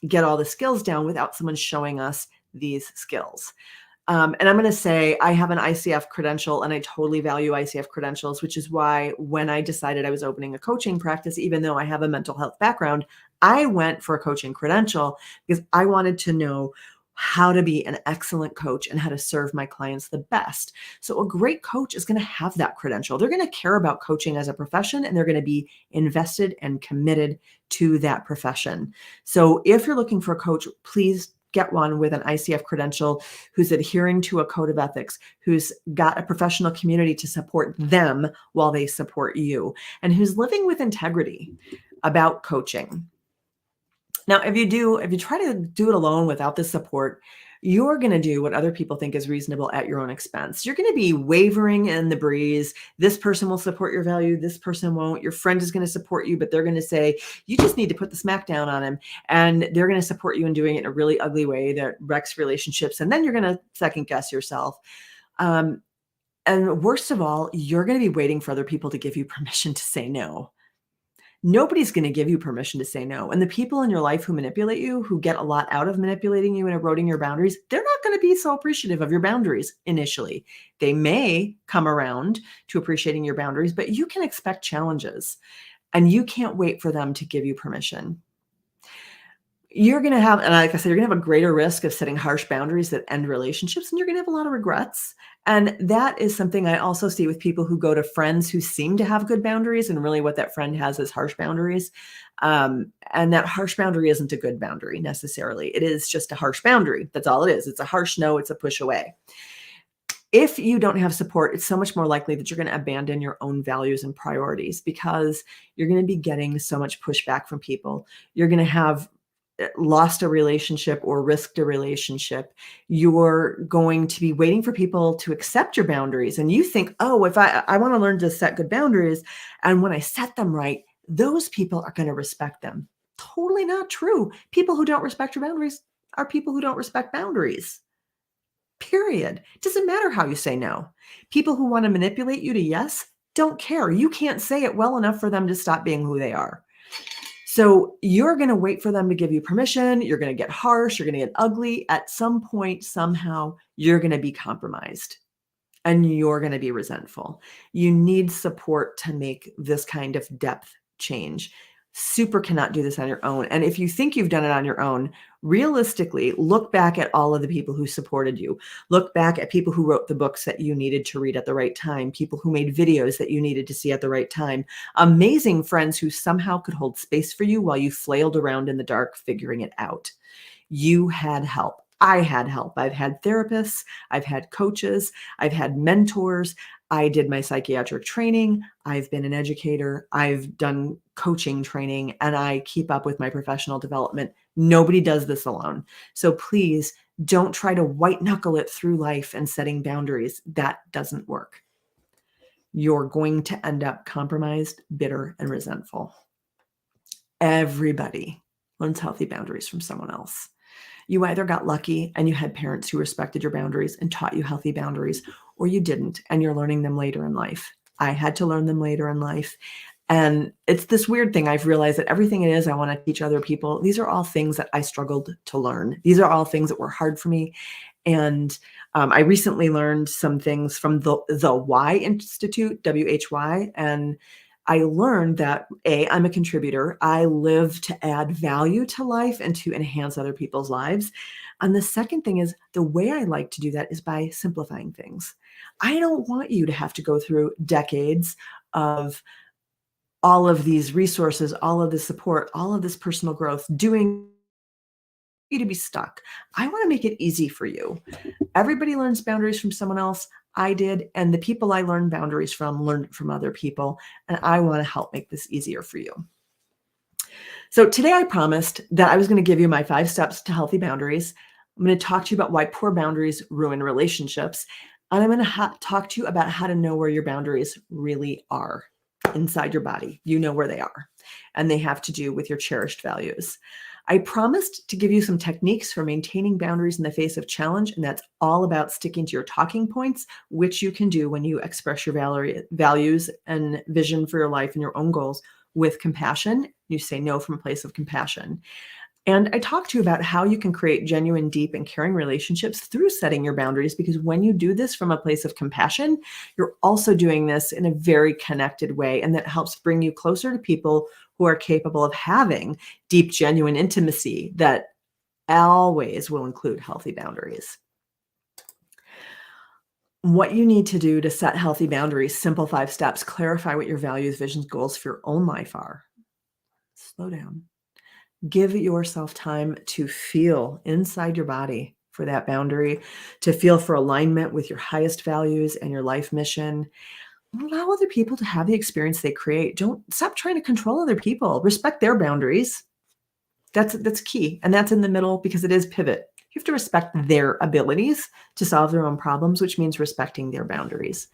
get all the skills down without someone showing us these skills. And I'm going to say I have an ICF credential, and I totally value ICF credentials, which is why when I decided I was opening a coaching practice, even though I have a mental health background, I went for a coaching credential because I wanted to know how to be an excellent coach and how to serve my clients the best. So a great coach is going to have that credential. They're going to care about coaching as a profession, and they're going to be invested and committed to that profession. So if you're looking for a coach, please get one with an ICF credential, who's adhering to a code of ethics, who's got a professional community to support them while they support you, and who's living with integrity about coaching. Now, if you try to do it alone without the support, You're going to do what other people think is reasonable at your own expense. You're going to be wavering in the breeze. This person will support your value. This person won't. Your friend is going to support you, but they're going to say, you just need to put the smack down on him. And they're going to support you in doing it in a really ugly way that wrecks relationships. And then you're going to second guess yourself. And worst of all, you're going to be waiting for other people to give you permission to say no. Nobody's going to give you permission to say no. And the people in your life who manipulate you, who get a lot out of manipulating you and eroding your boundaries, they're not going to be so appreciative of your boundaries initially. They may come around to appreciating your boundaries, but you can expect challenges and you can't wait for them to give you permission. You're going to have, and like I said, you're going to have a greater risk of setting harsh boundaries that end relationships, and you're going to have a lot of regrets. And that is something I also see with people who go to friends who seem to have good boundaries, and really what that friend has is harsh boundaries. And that harsh boundary isn't a good boundary necessarily. It is just a harsh boundary. That's all it is. It's a harsh no. It's a push away. If you don't have support, it's so much more likely that you're going to abandon your own values and priorities because you're going to be getting so much pushback from people. You're going to have lost a relationship or risked a relationship. You're going to be waiting for people to accept your boundaries. And you think, oh, if I want to learn to set good boundaries, and when I set them right, those people are going to respect them. Totally not true. People who don't respect your boundaries are people who don't respect boundaries. Period. It doesn't matter how you say no. People who want to manipulate you to yes don't care. You can't say it well enough for them to stop being who they are. So you're going to wait for them to give you permission. You're going to get harsh. You're going to get ugly. At some point, somehow, you're going to be compromised and you're going to be resentful. You need support to make this kind of depth change. Super cannot do this on your own. And if you think you've done it on your own, realistically, look back at all of the people who supported you. Look back at people who wrote the books that you needed to read at the right time, people who made videos that you needed to see at the right time, amazing friends who somehow could hold space for you while you flailed around in the dark figuring it out. You had help. I had help. I've had therapists. I've had coaches. I've had mentors. I did my psychiatric training. I've been an educator. I've done coaching training, and I keep up with my professional development. Nobody does this alone. So please don't try to white knuckle it through life and setting boundaries. That doesn't work. You're going to end up compromised, bitter, and resentful. Everybody learns healthy boundaries from someone else. You either got lucky and you had parents who respected your boundaries and taught you healthy boundaries, or you didn't and you're learning them later in life. I had to learn them later in life. And it's this weird thing. I've realized that everything it is I want to teach other people, these are all things that I struggled to learn. These are all things that were hard for me. And I recently learned some things from the Why Institute, WHY, and I learned that I'm a contributor. I live to add value to life and to enhance other people's lives. And the second thing is the way I like to do that is by simplifying things. I don't want you to have to go through decades of all of these resources, all of this support, all of this personal growth, doing you to be stuck. I want to make it easy for you. Everybody learns boundaries from someone else. I did. And the people I learned boundaries from learned it from other people. And I want to help make this easier for you. So today I promised that I was going to give you my 5 steps to healthy boundaries. I'm going to talk to you about why poor boundaries ruin relationships. And I'm going to talk to you about how to know where your boundaries really are inside your body. You know where they are. And they have to do with your cherished values. I promised to give you some techniques for maintaining boundaries in the face of challenge, and that's all about sticking to your talking points, which you can do when you express your values and vision for your life and your own goals with compassion. You say no from a place of compassion. And I talked to you about how you can create genuine, deep, and caring relationships through setting your boundaries, because when you do this from a place of compassion, you're also doing this in a very connected way, and that helps bring you closer to people who are capable of having deep, genuine intimacy that always will include healthy boundaries. What you need to do to set healthy boundaries, simple 5 steps, clarify what your values, visions, goals for your own life are. Slow down. Give yourself time to feel inside your body for that boundary, to feel for alignment with your highest values and your life mission. Allow other people to have the experience they create. Don't stop trying to control other people. Respect their boundaries. That's key. And that's in the middle because it is pivot. You have to respect their abilities to solve their own problems, which means respecting their boundaries.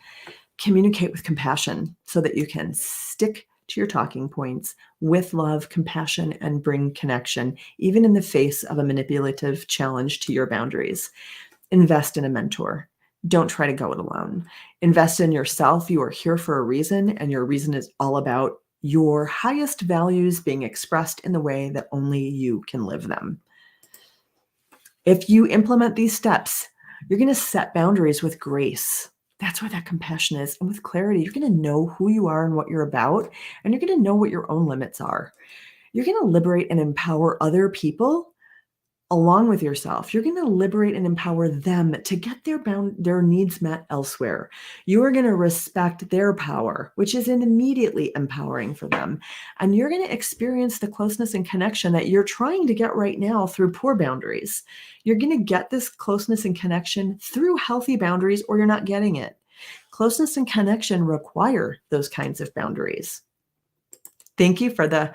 Communicate with compassion so that you can stick to your talking points with love, compassion, and bring connection, even in the face of a manipulative challenge to your boundaries. Invest in a mentor. Don't try to go it alone. Invest in yourself. You are here for a reason, and your reason is all about your highest values being expressed in the way that only you can live them. If you implement these steps, you're going to set boundaries with grace. That's where that compassion is. And with clarity, you're going to know who you are and what you're about, and you're going to know what your own limits are. You're going to liberate and empower other people along with yourself. You're going to liberate and empower them to get their needs met elsewhere. You are going to respect their power, which is immediately empowering for them. And you're going to experience the closeness and connection that you're trying to get right now through poor boundaries. You're going to get this closeness and connection through healthy boundaries, or you're not getting it. Closeness and connection require those kinds of boundaries. Thank you for the,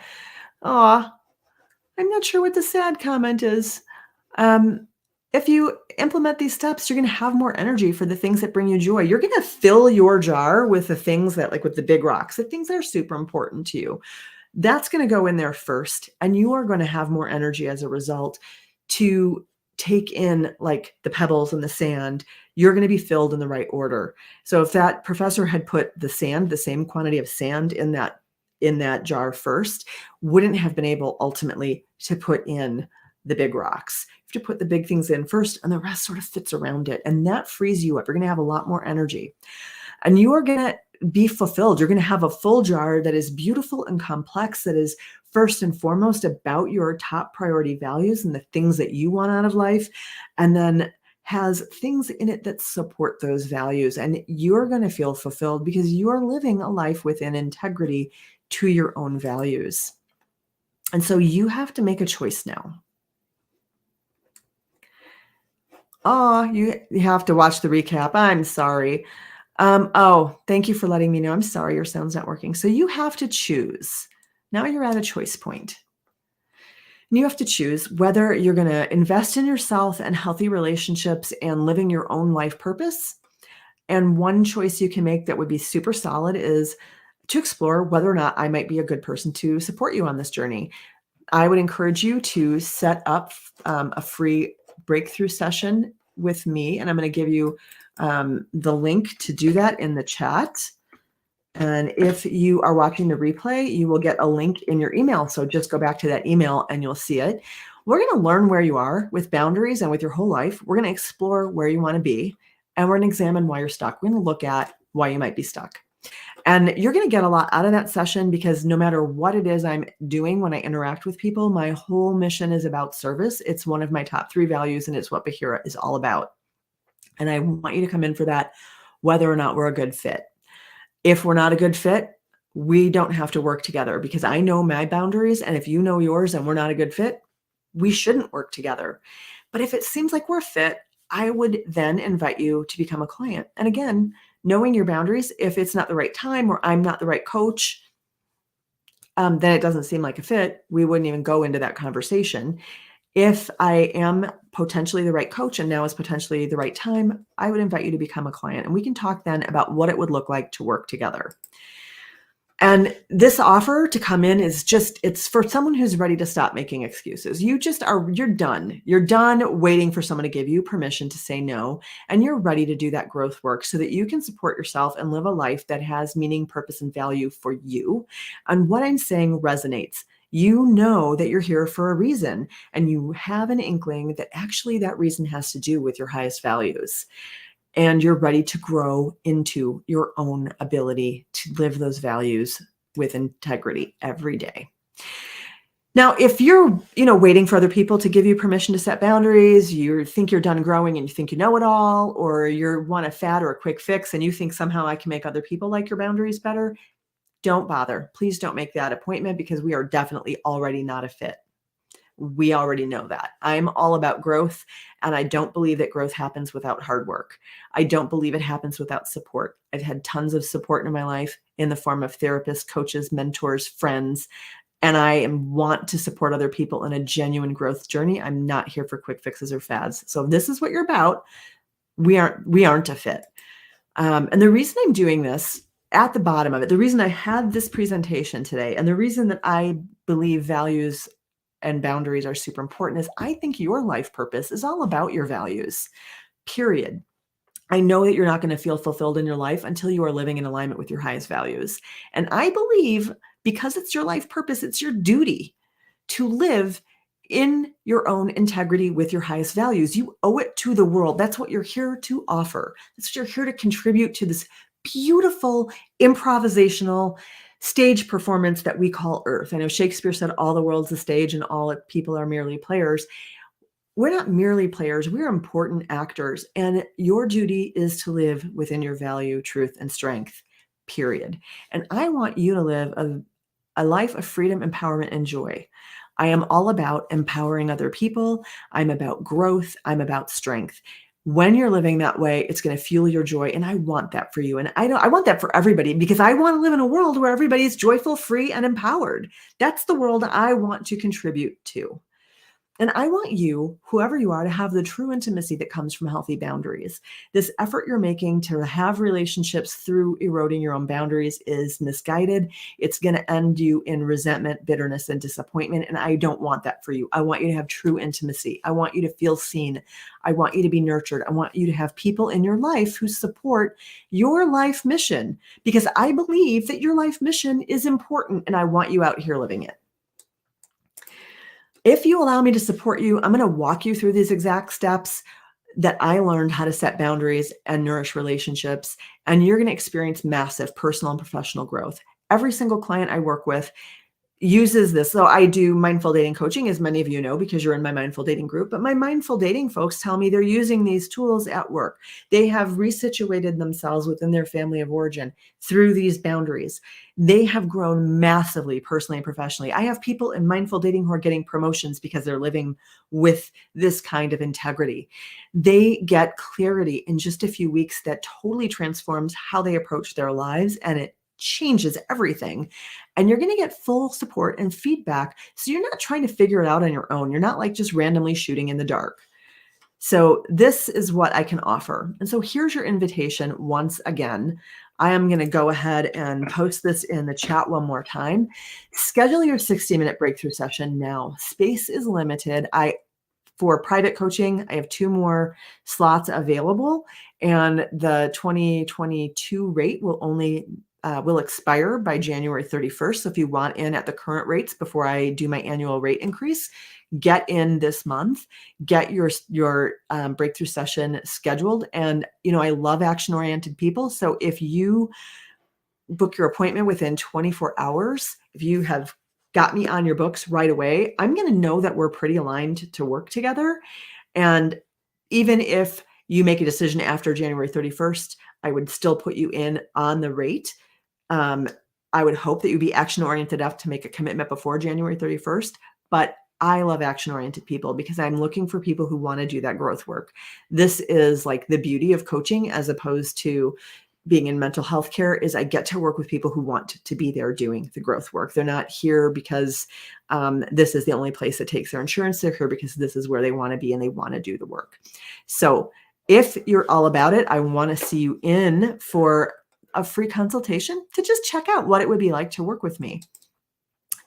I'm not sure what the sad comment is. If you implement these steps, you're going to have more energy for the things that bring you joy. You're going to fill your jar with the things that, like with the big rocks, the things that are super important to you. That's going to go in there first. And you are going to have more energy as a result to take in like the pebbles and the sand. You're going to be filled in the right order. So if that professor had put the same quantity of sand in that jar first, wouldn't have been able ultimately to put in the big rocks. You have to put the big things in first, and the rest sort of fits around it. And that frees you up. You're going to have a lot more energy. And you are going to be fulfilled. You're going to have a full jar that is beautiful and complex, that is first and foremost about your top priority values and the things that you want out of life, and then has things in it that support those values. And you're going to feel fulfilled because you are living a life within integrity to your own values. And so you have to make a choice now. You have to watch the recap. I'm sorry. Thank you for letting me know. I'm sorry, your sound's not working. So you have to choose. Now you're at a choice point. And you have to choose whether you're going to invest in yourself and healthy relationships and living your own life purpose. And one choice you can make that would be super solid is to explore whether or not I might be a good person to support you on this journey. I would encourage you to set up a free breakthrough session with me, and I'm going to give you the link to do that in the chat. And if you are watching the replay, you will get a link in your email. So just go back to that email and you'll see it. We're going to learn where you are with boundaries and with your whole life. We're going to explore where you want to be, and we're going to examine why you're stuck. We're going to look at why you might be stuck. And you're going to get a lot out of that session, because no matter what it is I'm doing when I interact with people, my whole mission is about service. It's one of my top 3 values, and it's what Bahira is all about. And I want you to come in for that, whether or not we're a good fit. If we're not a good fit, we don't have to work together, because I know my boundaries. And if you know yours and we're not a good fit, we shouldn't work together. But if it seems like we're a fit, I would then invite you to become a client. And again, knowing your boundaries, if it's not the right time or I'm not the right coach, then it doesn't seem like a fit. We wouldn't even go into that conversation. If I am potentially the right coach and now is potentially the right time, I would invite you to become a client, and we can talk then about what it would look like to work together. And this offer to come in is it's for someone who's ready to stop making excuses. You're done. You're done waiting for someone to give you permission to say no. And you're ready to do that growth work so that you can support yourself and live a life that has meaning, purpose, and value for you. And what I'm saying resonates. You know that you're here for a reason, and you have an inkling that actually that reason has to do with your highest values. And you're ready to grow into your own ability to live those values with integrity every day. Now, if you're, waiting for other people to give you permission to set boundaries, you think you're done growing and you think you know it all, or you want a fad or a quick fix and you think somehow I can make other people like your boundaries better, don't bother. Please don't make that appointment, because we are definitely already not a fit. We already know that. I'm all about growth, and I don't believe that growth happens without hard work. I don't believe it happens without support. I've had tons of support in my life in the form of therapists, coaches, mentors, friends, and I want to support other people in a genuine growth journey. I'm not here for quick fixes or fads. So if this is what you're about, we aren't a fit. And the reason I'm doing this, at the bottom of it, the reason I had this presentation today, and the reason that I believe values and boundaries are super important, is I think your life purpose is all about your values, period. I know that you're not going to feel fulfilled in your life until you are living in alignment with your highest values. And I believe, because it's your life purpose, it's your duty to live in your own integrity with your highest values. You owe it to the world. That's what you're here to offer. That's what you're here to contribute to this beautiful improvisational stage performance that we call Earth. I know Shakespeare said all the world's a stage and all people are merely players. We're not merely players, we're important actors. And your duty is to live within your value, truth, and strength, period. And I want you to live a life of freedom, empowerment, and joy. I am all about empowering other people. I'm about growth. I'm about strength. When you're living that way, it's going to fuel your joy. And I want that for you. And I want that for everybody, because I want to live in a world where everybody is joyful, free, and empowered. That's the world I want to contribute to. And I want you, whoever you are, to have the true intimacy that comes from healthy boundaries. This effort you're making to have relationships through eroding your own boundaries is misguided. It's going to end you in resentment, bitterness, and disappointment. And I don't want that for you. I want you to have true intimacy. I want you to feel seen. I want you to be nurtured. I want you to have people in your life who support your life mission, because I believe that your life mission is important and I want you out here living it. If you allow me to support you, I'm going to walk you through these exact steps that I learned how to set boundaries and nourish relationships, and you're going to experience massive personal and professional growth. Every single client I work with uses this. So I do mindful dating coaching, as many of you know, because you're in my mindful dating group, but my mindful dating folks tell me they're using these tools at work. They have resituated themselves within their family of origin through these boundaries. They have grown massively personally and professionally. I have people in mindful dating who are getting promotions because they're living with this kind of integrity. They get clarity in just a few weeks that totally transforms how they approach their lives, and it changes everything. And you're going to get full support and feedback. So you're not trying to figure it out on your own. You're not like just randomly shooting in the dark. So this is what I can offer. And so here's your invitation once again. I am going to go ahead and post this in the chat one more time. Schedule your 60-minute breakthrough session now. Space is limited. For private coaching, I have 2 more slots available, and the 2022 rate will expire by January 31st. So if you want in at the current rates before I do my annual rate increase, get in this month, get your breakthrough session scheduled. And, I love action-oriented people. So if you book your appointment within 24 hours, if you have got me on your books right away, I'm going to know that we're pretty aligned to work together. And even if you make a decision after January 31st, I would still put you in on the rate. I would hope that you'd be action-oriented enough to make a commitment before January 31st, but I love action-oriented people because I'm looking for people who want to do that growth work. This is like the beauty of coaching as opposed to being in mental health care, is I get to work with people who want to be there doing the growth work. They're not here because this is the only place that takes their insurance. They're here because this is where they want to be and they want to do the work. So if you're all about it, I want to see you in for a free consultation to just check out what it would be like to work with me.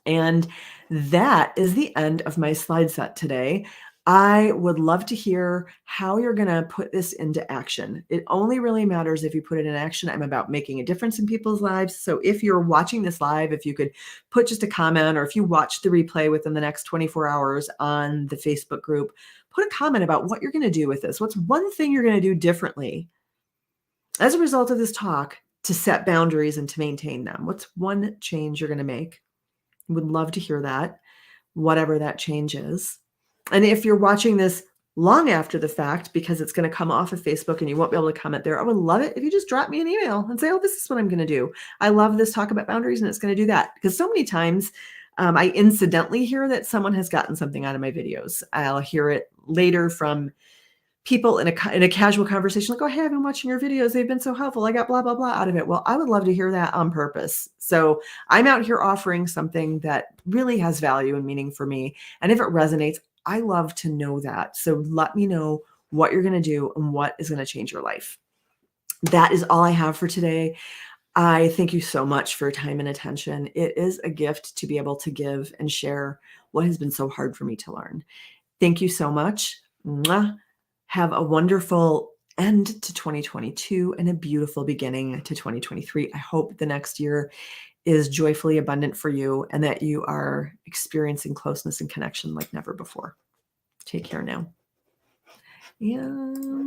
And that is the end of my slide set today. I would love to hear how you're going to put this into action. It only really matters if you put it in action. I'm about making a difference in people's lives. So if you're watching this live, if you could put just a comment, or if you watch the replay within the next 24 hours on the Facebook group, put a comment about what you're going to do with this. What's one thing you're going to do differently as a result of this talk to set boundaries and to maintain them? What's one change you're going to make? Would love to hear that, whatever that change is. And if you're watching this long after the fact, because it's going to come off of Facebook and you won't be able to comment there, I would love it if you just drop me an email and say, oh, this is what I'm going to do. I love this talk about boundaries and it's going to do that. Because so many times I incidentally hear that someone has gotten something out of my videos. I'll hear it later from people in a casual conversation, like, "Oh, hey, I've been watching your videos. They've been so helpful. I got blah, blah, blah out of it." Well, I would love to hear that on purpose. So I'm out here offering something that really has value and meaning for me. And if it resonates, I love to know that. So let me know what you're going to do and what is going to change your life. That is all I have for today. I thank you so much for your time and attention. It is a gift to be able to give and share what has been so hard for me to learn. Thank you so much. Mwah. Have a wonderful end to 2022 and a beautiful beginning to 2023. I hope the next year is joyfully abundant for you and that you are experiencing closeness and connection like never before. Take care now. And